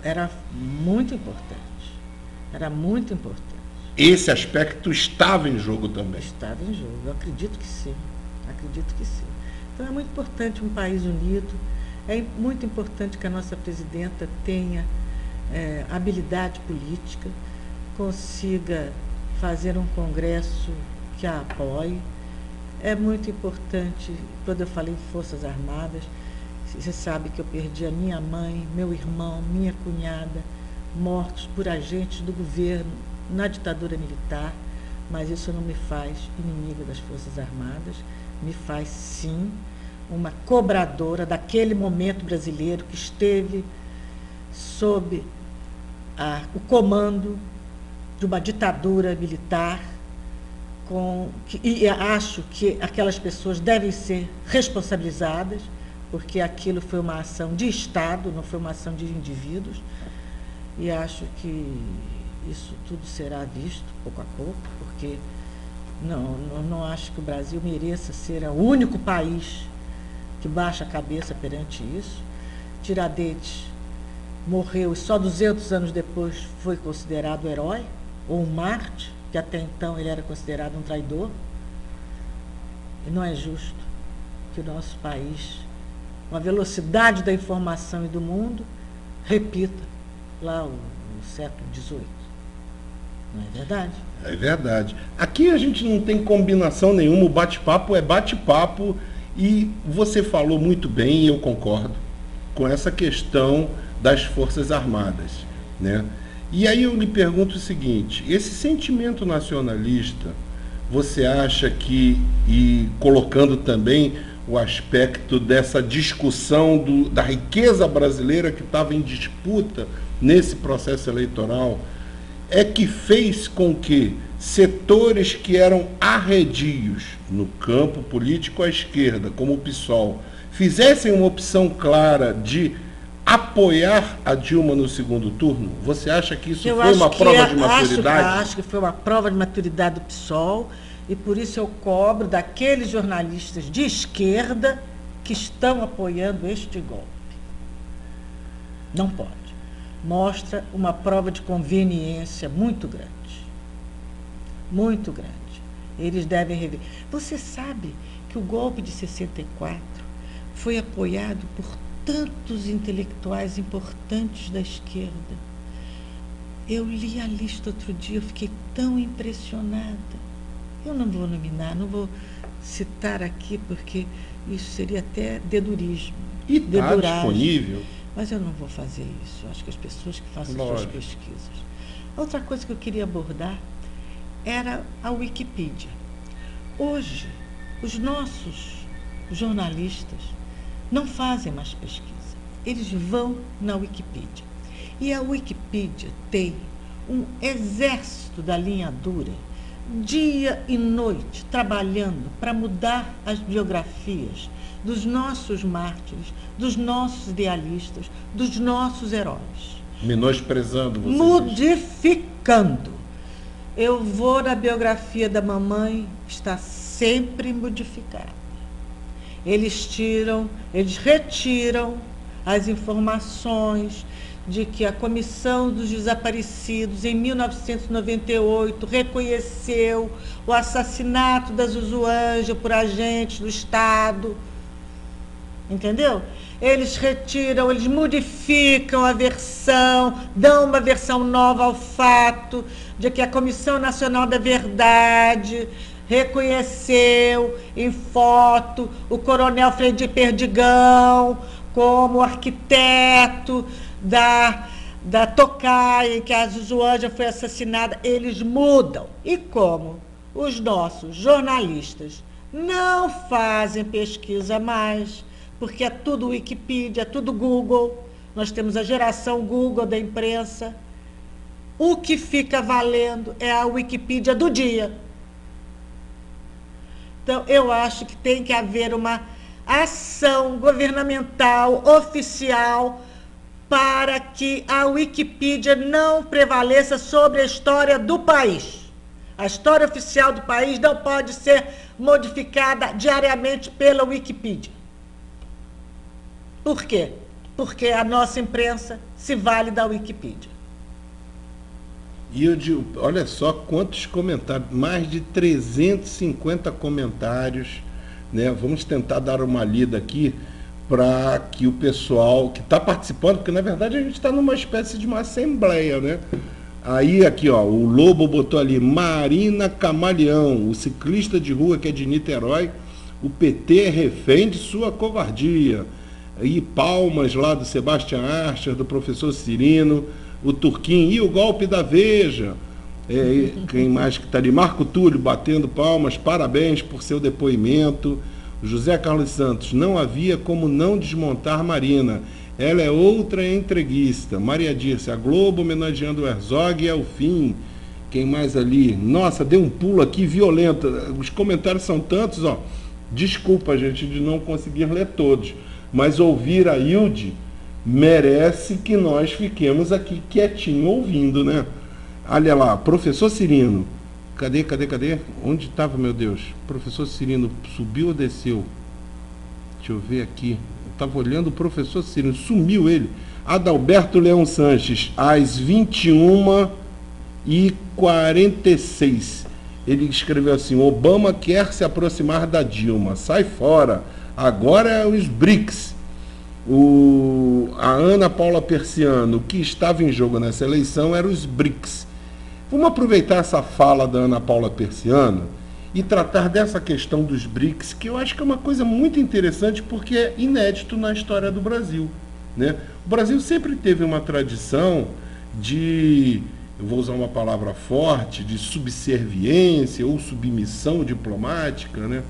era muito importante. Era muito importante. Esse aspecto estava em jogo também. Estava em jogo, eu acredito que sim. Acredito que sim. Então é muito importante um país unido, é muito importante que a nossa presidenta tenha habilidade política, consiga fazer um congresso que a apoie. É muito importante, quando eu falei de Forças Armadas, você sabe que eu perdi a minha mãe, meu irmão, minha cunhada, mortos por agentes do governo na ditadura militar, mas isso não me faz inimiga das Forças Armadas, me faz sim uma cobradora daquele momento brasileiro que esteve sob o comando de uma ditadura militar, e acho que aquelas pessoas devem ser responsabilizadas, porque aquilo foi uma ação de Estado, não foi uma ação de indivíduos, e acho que isso tudo será visto pouco a pouco, porque não acho que o Brasil mereça ser o único país que baixa a cabeça perante isso. Tiradentes morreu e só 200 anos depois foi considerado herói, ou um mártir, que até então ele era considerado um traidor. E não é justo que o nosso país, com a velocidade da informação e do mundo, repita lá o século XVIII. Não é verdade? É verdade. Aqui a gente não tem combinação nenhuma, o bate-papo é bate-papo, e você falou muito bem, e eu concordo, com essa questão das Forças Armadas, né? E aí eu lhe pergunto o seguinte, esse sentimento nacionalista, você acha que, e colocando também o aspecto dessa discussão da riqueza brasileira que estava em disputa nesse processo eleitoral, é que fez com que setores que eram arredios no campo político à esquerda, como o PSOL, fizessem uma opção clara de apoiar a Dilma no segundo turno? Você acha que isso foi uma prova de maturidade? Acho que foi uma prova de maturidade do PSOL, e por isso eu cobro daqueles jornalistas de esquerda que estão apoiando este golpe. Não pode. Mostra uma prova de conveniência muito grande. Muito grande. Eles devem rever. Você sabe que o golpe de 64 foi apoiado por tantos intelectuais importantes da esquerda. Eu li a lista outro dia, eu fiquei tão impressionada. Eu não vou nominar, não vou citar aqui, porque isso seria até dedurismo. E está disponível? Mas eu não vou fazer isso. Eu acho que as pessoas que façam suas pesquisas. Outra coisa que eu queria abordar era a Wikipedia. Hoje, os nossos jornalistas não fazem mais pesquisa. Eles vão na Wikipedia. E a Wikipedia tem um exército da linha dura, dia e noite, trabalhando para mudar as biografias dos nossos mártires, dos nossos idealistas, dos nossos heróis. Menosprezando você. Modificando. Eu vou na biografia da mamãe, está sempre modificada. Eles retiram as informações de que a Comissão dos Desaparecidos, em 1998, reconheceu o assassinato da Zuzu Ângela por agentes do Estado. Entendeu? Eles retiram, eles modificam a versão, dão uma versão nova ao fato de que a Comissão Nacional da Verdade reconheceu em foto o coronel Frei Perdigão como arquiteto da tocaia em que a Zuzu Ângela foi assassinada. Eles mudam. E como os nossos jornalistas não fazem pesquisa mais, porque é tudo Wikipedia, é tudo Google, nós temos a geração Google da imprensa, o que fica valendo é a Wikipedia do dia. Então, eu acho que tem que haver uma ação governamental, oficial, para que a Wikipedia não prevaleça sobre a história do país. A história oficial do país não pode ser modificada diariamente pela Wikipedia. Por quê? Porque a nossa imprensa se vale da Wikipedia. E eu digo, olha só quantos comentários, mais de 350 comentários, né? Vamos tentar dar uma lida aqui para que o pessoal que está participando, porque na verdade a gente está numa espécie de uma assembleia, né? Aí aqui, ó, o Lobo botou ali, Marina Camaleão, o ciclista de rua que é de Niterói, o PT é refém de sua covardia. E palmas lá do Sebastião Archer, do professor Cirino, o Turquinho, e o golpe da Veja. Quem mais que está ali? Marco Túlio batendo palmas, parabéns por seu depoimento. José Carlos Santos, não havia como não desmontar Marina. Ela é outra entreguista. Maria Dirce, a Globo homenageando o Herzog é o fim. Quem mais ali? Nossa, deu um pulo aqui violento. Os comentários são tantos, ó. Desculpa, gente, de não conseguir ler todos. Mas ouvir a Hilde merece que nós fiquemos aqui quietinho ouvindo, né? Olha lá, professor Cirino. Cadê? Onde estava, meu Deus? Professor Cirino subiu ou desceu? Deixa eu ver aqui. Eu estava olhando o professor Cirino, sumiu ele. Adalberto Leão Sanches, às 21h46. Ele escreveu assim, Obama quer se aproximar da Dilma, sai fora. Agora é os BRICS. A Ana Paula Persiano, o que estava em jogo nessa eleição eram os BRICS. Vamos aproveitar essa fala da Ana Paula Persiano e tratar dessa questão dos BRICS, que eu acho que é uma coisa muito interessante porque é inédito na história do Brasil, né? O Brasil sempre teve uma tradição de, eu vou usar uma palavra forte, de subserviência ou submissão diplomática, né?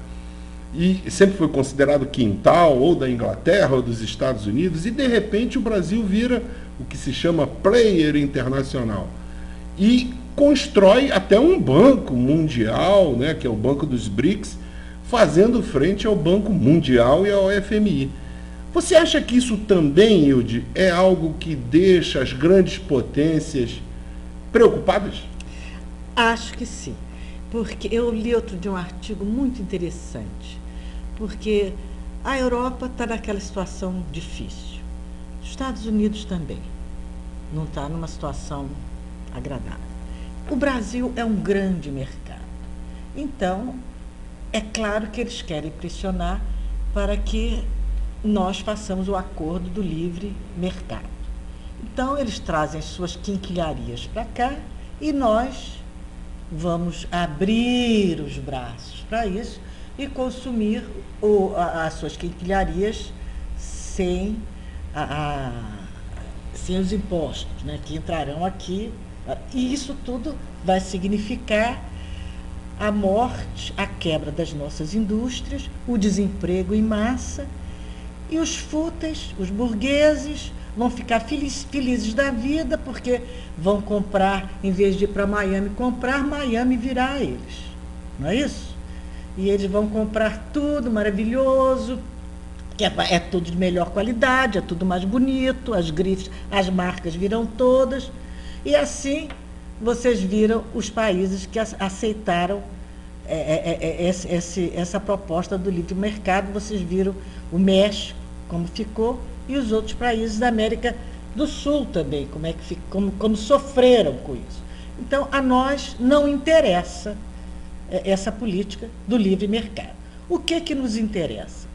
E sempre foi considerado quintal ou da Inglaterra ou dos Estados Unidos, e de repente o Brasil vira o que se chama player internacional e constrói até um banco mundial, né, que é o Banco dos BRICS, fazendo frente ao Banco Mundial e ao FMI. Você acha que isso também, Hilde, é algo que deixa as grandes potências preocupadas? Acho que sim, porque eu li outro dia um artigo muito interessante, porque a Europa está naquela situação difícil, os Estados Unidos também não está numa situação agradável. O Brasil é um grande mercado, então é claro que eles querem pressionar para que nós façamos o acordo do livre mercado. Então eles trazem as suas quinquilharias para cá e nós vamos abrir os braços para isso e consumir as suas quinquilharias sem os impostos, né, que entrarão aqui. E isso tudo vai significar a morte, a quebra das nossas indústrias, o desemprego em massa, e os fúteis, os burgueses, vão ficar felizes da vida, porque vão comprar, em vez de ir para Miami comprar, Miami virá a eles. Não é isso? E eles vão comprar tudo maravilhoso, que é tudo de melhor qualidade, é tudo mais bonito, as grifes, as marcas virão todas. E assim vocês viram os países que aceitaram essa proposta do livre mercado. Vocês viram o México, como ficou, e os outros países da América do Sul também, como sofreram com isso. Então, a nós não interessa essa política do livre mercado. O que nos interessa?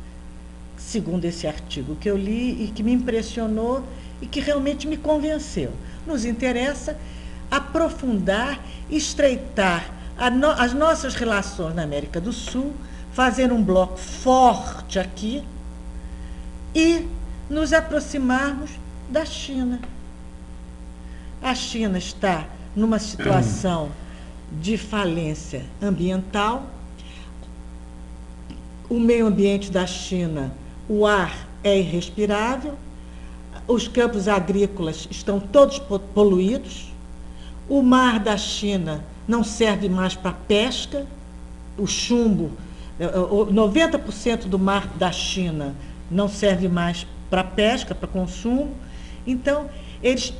Segundo esse artigo que eu li e que me impressionou e que realmente me convenceu, nos interessa aprofundar, estreitar as nossas relações na América do Sul, fazer um bloco forte aqui e nos aproximarmos da China. A China está numa situação de falência ambiental. O meio ambiente da China, o ar é irrespirável, os campos agrícolas estão todos poluídos, o mar da China não serve mais para pesca, o chumbo, 90% do mar da China não serve mais para pesca, para consumo. Então, eles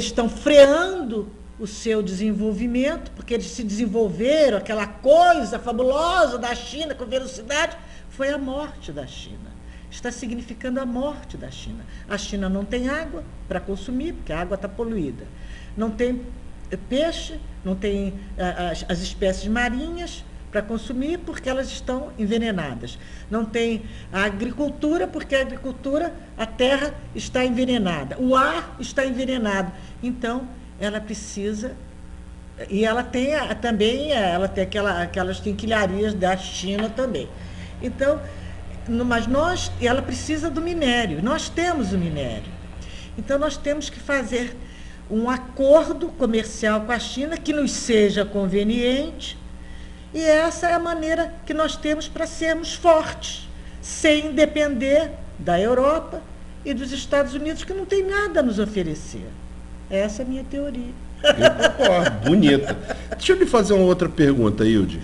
estão freando o seu desenvolvimento, porque eles se desenvolveram, aquela coisa fabulosa da China com velocidade, foi a morte da China. Está significando a morte da China. A China não tem água para consumir, porque a água está poluída. Não tem peixe, não tem as espécies marinhas para consumir, porque elas estão envenenadas. Não tem a agricultura, porque a agricultura, a terra está envenenada. O ar está envenenado. Então, ela precisa... E ela tem também, ela tem aquelas quinquilharias da China também. Então, mas ela precisa do minério. Nós temos o minério. Então, nós temos que fazer um acordo comercial com a China que nos seja conveniente, e essa é a maneira que nós temos para sermos fortes, sem depender da Europa e dos Estados Unidos, que não tem nada a nos oferecer. Essa é a minha teoria. Eu concordo, bonita. Deixa eu lhe fazer uma outra pergunta, Hilde.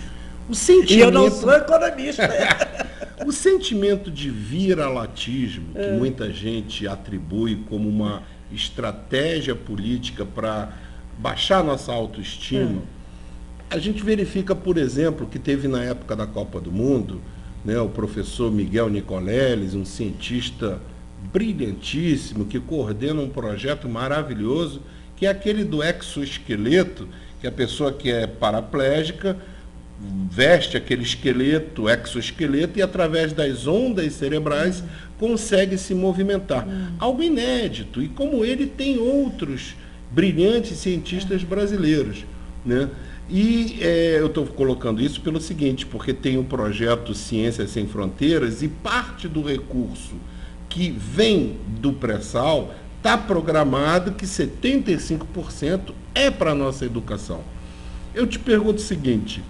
E eu não sou economista. O sentimento de vira-latismo, que muita gente atribui como uma estratégia política para baixar nossa autoestima, a gente verifica, por exemplo, que teve na época da Copa do Mundo, né, o professor Miguel Nicoleles, um cientista brilhantíssimo, que coordena um projeto maravilhoso, que é aquele do exoesqueleto, que a pessoa que é paraplégica veste aquele esqueleto, exoesqueleto, e através das ondas cerebrais consegue se movimentar. Algo inédito. E como ele, tem outros brilhantes cientistas brasileiros, né? E eu estou colocando isso pelo seguinte, porque tem o projeto Ciências Sem Fronteiras e parte do recurso que vem do pré-sal está programado que 75% é para a nossa educação. Eu te pergunto o seguinte,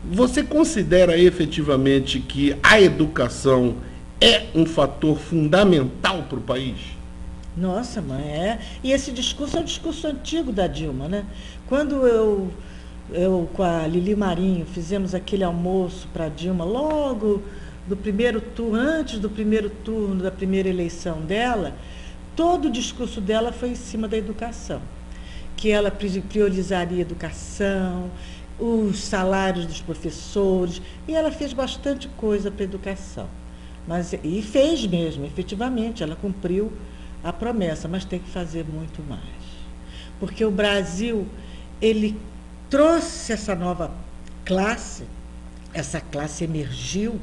você considera efetivamente que a educação é um fator fundamental para o país? Nossa, mãe, é. E esse discurso é um discurso antigo da Dilma, né? Quando eu com a Lili Marinho fizemos aquele almoço para a Dilma, logo do primeiro turno, antes do primeiro turno da primeira eleição dela, todo o discurso dela foi em cima da educação, que ela priorizaria a educação, os salários dos professores, e ela fez bastante coisa para a educação. E fez mesmo, efetivamente, ela cumpriu a promessa, mas tem que fazer muito mais. Porque o Brasil, ele trouxe essa nova classe, essa classe emergiu,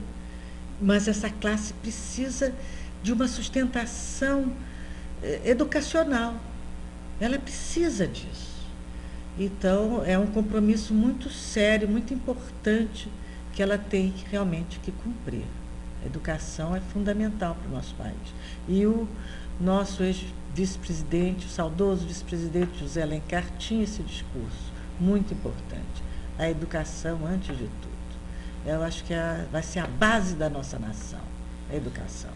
mas essa classe precisa de uma sustentação educacional. Ela precisa disso. Então, é um compromisso muito sério, muito importante, que ela tem realmente que cumprir. A educação é fundamental para o nosso país. E o nosso ex-vice-presidente, o saudoso vice-presidente José Alencar, tinha esse discurso muito importante. A educação antes de tudo. Eu acho que vai ser a base da nossa nação, a educação.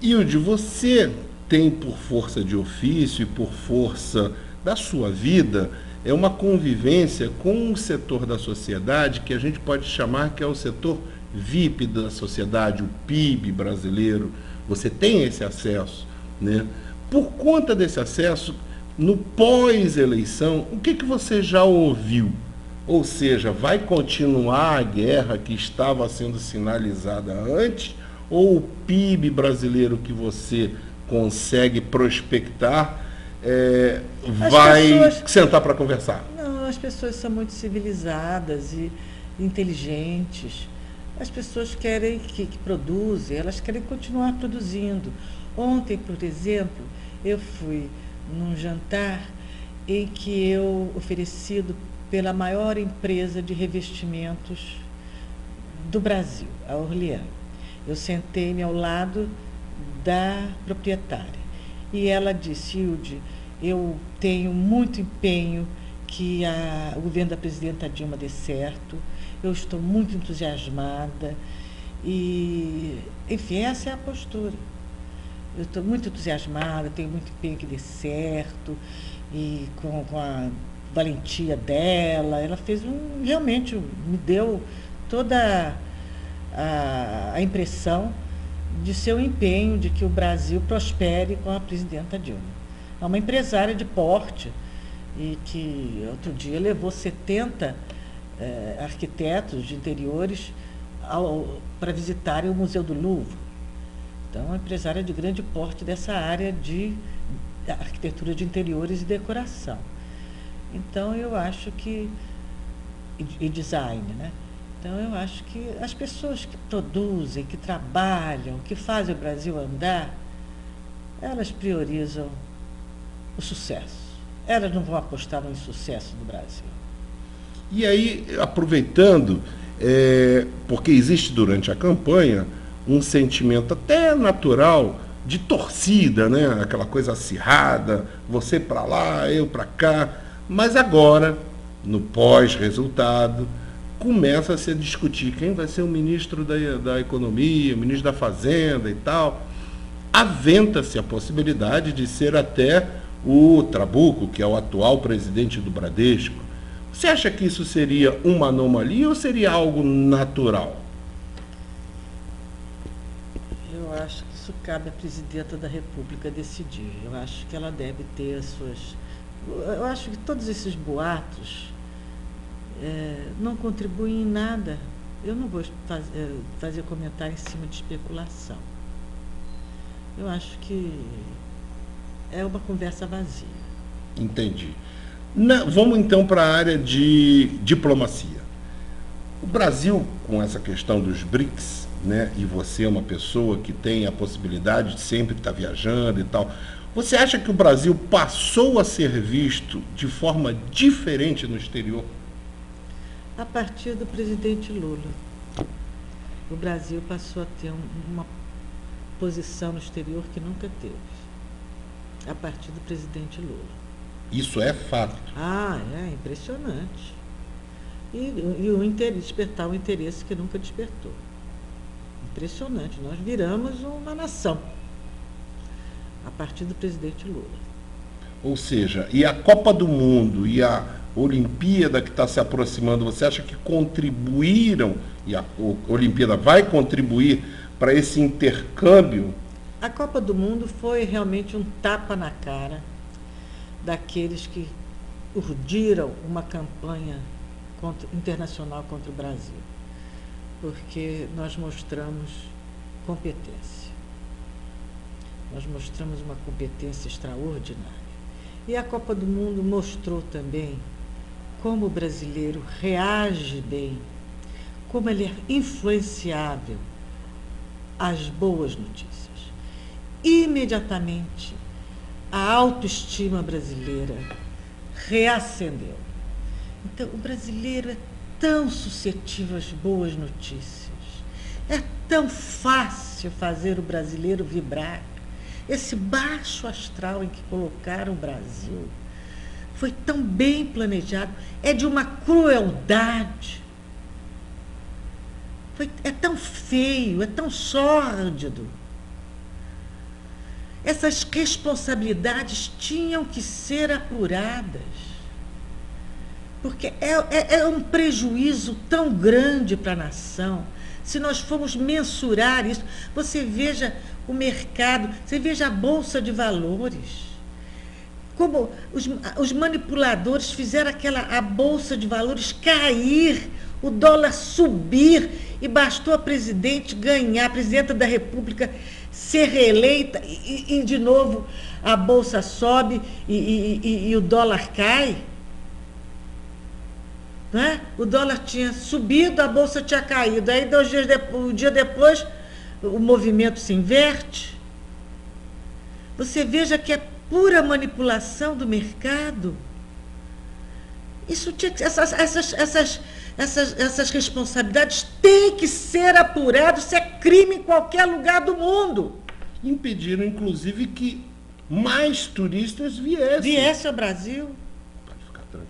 Hilde, você tem, por força de ofício e por força da sua vida, uma convivência com um setor da sociedade que a gente pode chamar que é o setor VIP da sociedade, o PIB brasileiro. Você tem esse acesso, né? Por conta desse acesso, no pós-eleição, o que você já ouviu? Ou seja, vai continuar a guerra que estava sendo sinalizada antes, ou o PIB brasileiro que você consegue prospectar vai sentar para conversar? Não, as pessoas são muito civilizadas e inteligentes. As pessoas querem que produzem, elas querem continuar produzindo. Ontem, por exemplo, eu fui num jantar em que oferecido pela maior empresa de revestimentos do Brasil, a Orleans. Eu sentei-me ao lado da proprietária e ela disse: Hilde, eu tenho muito empenho que o governo da presidenta Dilma dê certo, eu estou muito entusiasmada e, enfim, essa é a postura. Eu estou muito entusiasmada, tenho muito empenho que dê certo, e com a valentia dela, ela fez realmente me deu toda a impressão de seu empenho, de que o Brasil prospere com a presidenta Dilma. É uma empresária de porte e que outro dia levou 70 arquitetos de interiores para visitarem o Museu do Louvre. Então, uma empresária de grande porte dessa área de arquitetura de interiores e decoração. Então, eu acho que... E design, né? Então, eu acho que as pessoas que produzem, que trabalham, que fazem o Brasil andar, elas priorizam o sucesso. Elas não vão apostar no insucesso do Brasil. E aí, aproveitando, porque existe durante a campanha um sentimento até natural de torcida, né? Aquela coisa acirrada, você para lá, eu para cá. Mas agora, no pós-resultado, começa a se discutir quem vai ser o ministro da Economia, o ministro da Fazenda e tal. Aventa-se a possibilidade de ser até o Trabuco, que é o atual presidente do Bradesco. Você acha que isso seria uma anomalia ou seria algo natural? Eu acho que isso cabe à presidenta da República decidir. Eu acho que ela deve ter as suas... Eu acho que todos esses boatos não contribuem em nada. Eu não vou fazer comentário em cima de especulação. Eu acho que é uma conversa vazia. Entendi. Vamos então para a área de diplomacia. O Brasil, com essa questão dos BRICS, né? E você é uma pessoa que tem a possibilidade de sempre estar viajando e tal. Você acha que o Brasil passou a ser visto de forma diferente no exterior? A partir do presidente Lula, o Brasil passou a ter uma posição no exterior que nunca teve. A partir do presidente Lula. Isso é fato. Ah, é impressionante. E despertar um interesse que nunca despertou. Impressionante. Nós viramos uma nação. A partir do presidente Lula. Ou seja, e a Copa do Mundo e a Olimpíada que está se aproximando, você acha que contribuíram, e a Olimpíada vai contribuir para esse intercâmbio? A Copa do Mundo foi realmente um tapa na cara daqueles que urdiram uma campanha internacional contra o Brasil, porque nós mostramos competência. Nós mostramos uma competência extraordinária. E a Copa do Mundo mostrou também como o brasileiro reage bem, como ele é influenciável às boas notícias. Imediatamente, a autoestima brasileira reacendeu. Então, o brasileiro é tão suscetível às boas notícias. É tão fácil fazer o brasileiro vibrar. Esse baixo astral em que colocaram o Brasil foi tão bem planejado, é de uma crueldade. É tão feio, é tão sórdido. Essas responsabilidades tinham que ser apuradas, porque é um prejuízo tão grande para a nação. Se nós formos mensurar isso, você veja o mercado, você veja a Bolsa de Valores, como os manipuladores fizeram a Bolsa de Valores cair, o dólar subir, e bastou a presidente ganhar, a presidenta da República ser reeleita, e de novo a Bolsa sobe e o dólar cai. Né? O dólar tinha subido, a Bolsa tinha caído. Aí, um dia depois, o movimento se inverte. Você veja que é pura manipulação do mercado. Isso tinha que, essas responsabilidades têm que ser apuradas. Isso é crime em qualquer lugar do mundo. Impediram, inclusive, que mais turistas viessem ao Brasil. Pode ficar tranquilo.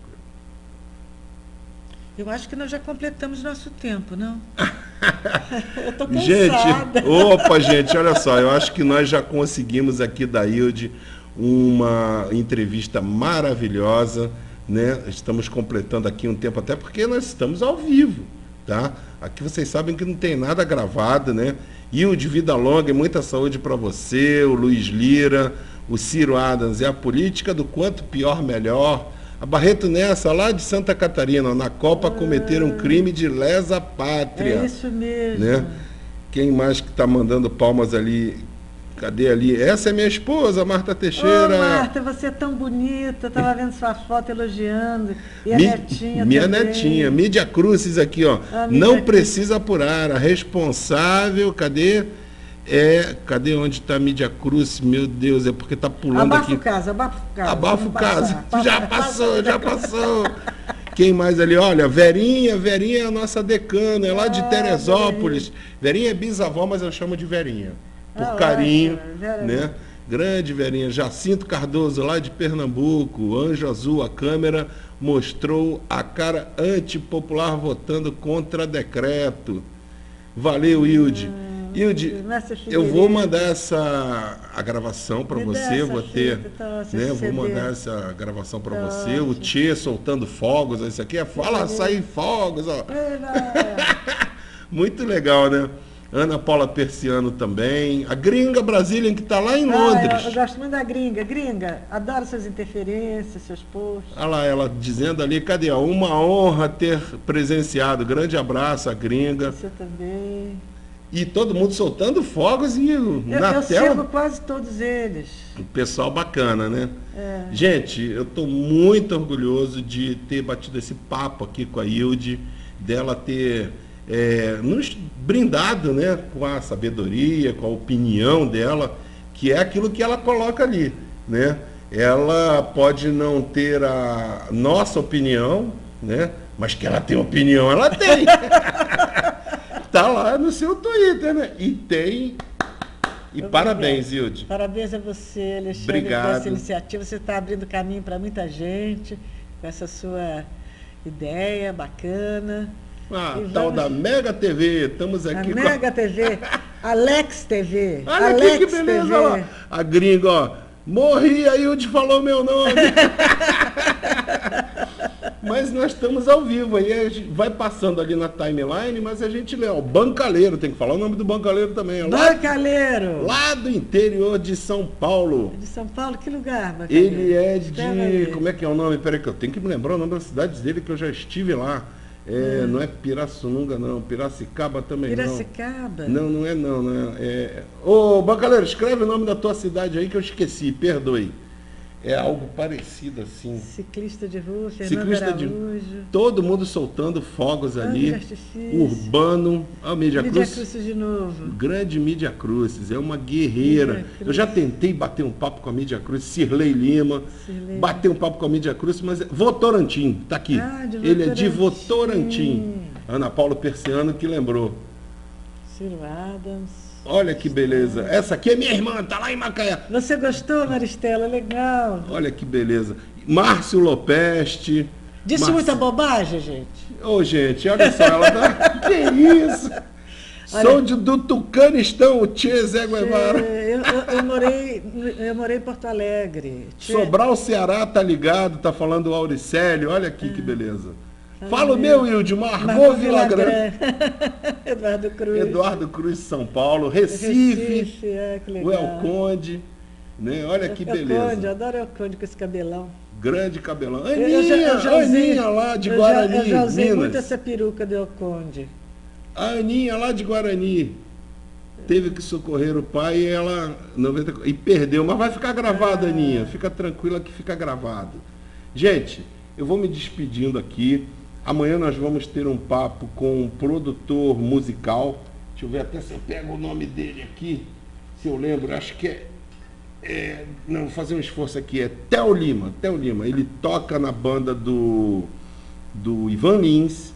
Eu acho que nós já completamos nosso tempo, não? Eu estou cansada. Gente, olha só, eu acho que nós já conseguimos aqui da Ilde uma entrevista maravilhosa, né? Estamos completando aqui um tempo, até porque nós estamos ao vivo, tá? Aqui vocês sabem que não tem nada gravado, né? Ilde, vida longa e muita saúde para você, o Luiz Lira, o Ciro Adams, e a política do quanto pior, melhor. A Barreto Nessa, lá de Santa Catarina, na Copa cometeram um crime de lesa pátria. É isso mesmo. Né? Quem mais que está mandando palmas ali? Cadê ali? Essa é minha esposa, Marta Teixeira. Ô, Marta, você é tão bonita, estava vendo sua foto elogiando. E a netinha minha também. Netinha, Mídia Cruzes aqui, ó. Não precisa apurar. A responsável, cadê? Cadê onde está a Mídia Cruz? Meu Deus, é porque está pulando aqui. Abafa o caso. Já passou. Quem mais ali? Olha, Verinha é a nossa decana, é lá de Teresópolis. Verinha é bisavó, mas eu chamo de Verinha. Por carinho, né? Grande Verinha. Jacinto Cardoso, lá de Pernambuco. Anjo Azul, a câmera mostrou a cara antipopular votando contra decreto. Valeu, Ilde. Ilde, eu vou mandar a gravação para você, vou mandar essa gravação para você, o Tchê soltando fogos, isso aqui fala, sair fogos, ó. Muito legal, né? Ana Paula Persiano também, a Gringa Brasília, que está lá em Londres. Eu gosto muito da Gringa. Gringa, adoro suas interferências, seus posts. Olha lá, ela dizendo ali, cadê? Uma honra ter presenciado. Grande abraço, a Gringa. Você também. E todo mundo soltando fogos e na tela. Eu sigo quase todos eles. O pessoal bacana, né? Gente, eu estou muito orgulhoso de ter batido esse papo aqui com a Ilde, dela ter nos brindado, né, com a sabedoria, com a opinião dela, que é aquilo que ela coloca ali, né? Ela pode não ter a nossa opinião, né? Mas que ela tem opinião, ela tem. Tá lá no seu Twitter, né? E tem. E parabéns, Hilde. Parabéns a você, Alexandre, Obrigado. por essa iniciativa. Você está abrindo caminho para muita gente com essa sua ideia bacana. Tal da Mega TV, estamos aqui a Mega TV, Alex TV. Olha Alex aqui que beleza, TV. olha lá. A gringa, ó. Morri, a Hilde falou meu nome. Mas nós estamos ao vivo, aí a gente vai passando ali na timeline, mas a gente lê, ó, o Bancaleiro, tem que falar o nome do Bancaleiro também. Ó, Bancaleiro! Lá do interior de São Paulo. De São Paulo, que lugar, Bancaleiro? Ele é de... Como é que é o nome? Peraí que eu tenho que me lembrar o nome das cidades dele, que eu já estive lá. Não é Pirassununga, não. Piracicaba também Piracicaba? não. Não é não, né? Ô, Bancaleiro, escreve o nome da tua cidade aí que eu esqueci, perdoe. É algo parecido assim. Ciclista de rua, Fernando Araújo. Todo mundo soltando fogos ali. Urbano. A Mídia Cruz de novo. Grande Mídia Cruz, é uma guerreira. Eu já tentei bater um papo com a Mídia Cruz, Cirlei Lima. Bater um papo com a Mídia Cruz, mas Votorantim, tá aqui. Ele é de Votorantim. Ana Paula Persiano que lembrou. Ciro Adams. Olha que beleza. Essa aqui é minha irmã, tá lá em Macaé. Você gostou, Maristela? Legal. Olha que beleza. Márcio Lopeste. Disse muita bobagem, gente? Ô, gente, olha só, ela tá... Que isso? Sou do Tucanistão, o Tchê Zé Guevara. Eu morei em Porto Alegre. Sobral, Ceará, tá ligado, tá falando o Auricélio. Olha aqui que beleza. Fala o meu, Hilde, Margot Villagrán. Eduardo Cruz, São Paulo. Recife. Que legal. O El Conde. Né? Olha que beleza. Conde, eu adoro El Conde com esse cabelão. Grande cabelão. Aninha lá de Guarani, eu já usei Minas. muito essa peruca do El Conde. A Aninha lá de Guarani. Teve que socorrer o pai e ela e perdeu. Mas vai ficar gravado, Aninha. Fica tranquila que fica gravado. Gente, eu vou me despedindo aqui. Amanhã nós vamos ter um papo com um produtor musical. Deixa eu ver até se eu pego o nome dele aqui. Se eu lembro, acho que não, vou fazer um esforço aqui. É Theo Lima. Ele toca na banda do Ivan Lins.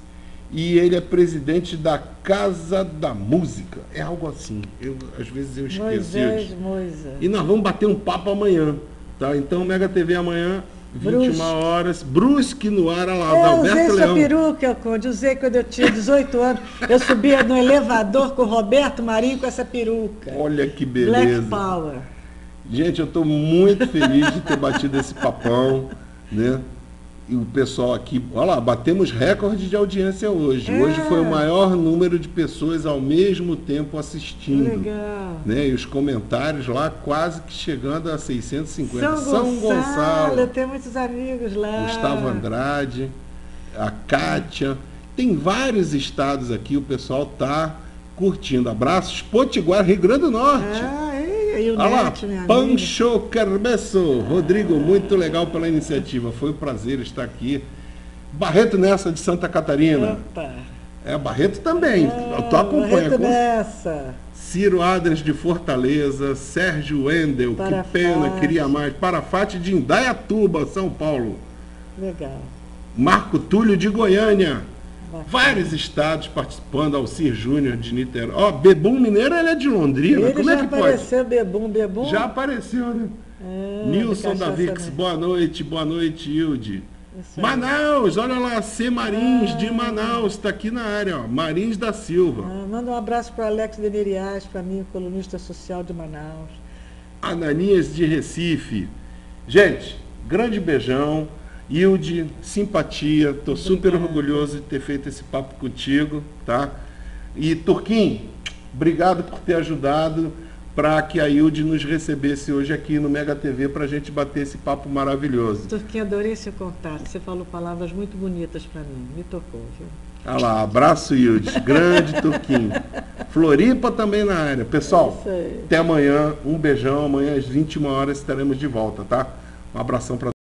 E ele é presidente da Casa da Música. É algo assim. Às vezes eu esqueço. Moisés. E nós vamos bater um papo amanhã. Tá? Então, Mega TV amanhã. 21 horas, Brusque no ar, lá, Alberto Leão. Eu usei essa peruca, Conde, usei quando eu tinha 18 anos. Eu subia no elevador com o Roberto Marinho com essa peruca. Olha que beleza. Black Power. Gente, eu estou muito feliz de ter batido esse papão, né? E o pessoal aqui, olha lá, batemos recorde de audiência hoje. Hoje foi o maior número de pessoas ao mesmo tempo assistindo. Legal. Né? E os comentários lá quase que chegando a 650. São Gonçalo. Eu tenho muitos amigos lá. Gustavo Andrade, a Kátia. Tem vários estados aqui, o pessoal está curtindo. Abraços, Potiguar, Rio Grande do Norte. E o olha lá, Neto, minha Pancho Carbeço. Rodrigo, muito legal pela iniciativa. Foi um prazer estar aqui. Barreto Nessa, de Santa Catarina. Opa. Barreto também. Tu acompanha. Barreto Nessa. Ciro Adres, de Fortaleza. Sérgio Wendel, Parafate. Que pena, queria mais. Parafate, de Indaiatuba, São Paulo. Legal. Marco Túlio, de Goiânia. Bacana. Vários estados participando, Alcir Júnior de Niterói. Bebum Mineiro, ele é de Londrina. Como é que pode? Já apareceu Bebum. Já apareceu, né? Nilson da Vix, boa noite, Hilde. Manaus, olha lá, C. Marins de Manaus, está aqui na área, ó. Marins da Silva. Manda um abraço para Alex Denerias, para mim, colunista social de Manaus. Ananias de Recife. Gente, grande beijão. Hilde, simpatia, estou super orgulhoso de ter feito esse papo contigo, tá? E Turquim, obrigado por ter ajudado para que a Hilde nos recebesse hoje aqui no Mega TV para a gente bater esse papo maravilhoso. Turquim, adorei seu contato, você falou palavras muito bonitas para mim, me tocou, viu? Ah lá, abraço Hilde, grande Turquim. Floripa também na área. Pessoal, até amanhã, um beijão, amanhã às 21 horas estaremos de volta, tá? Um abração para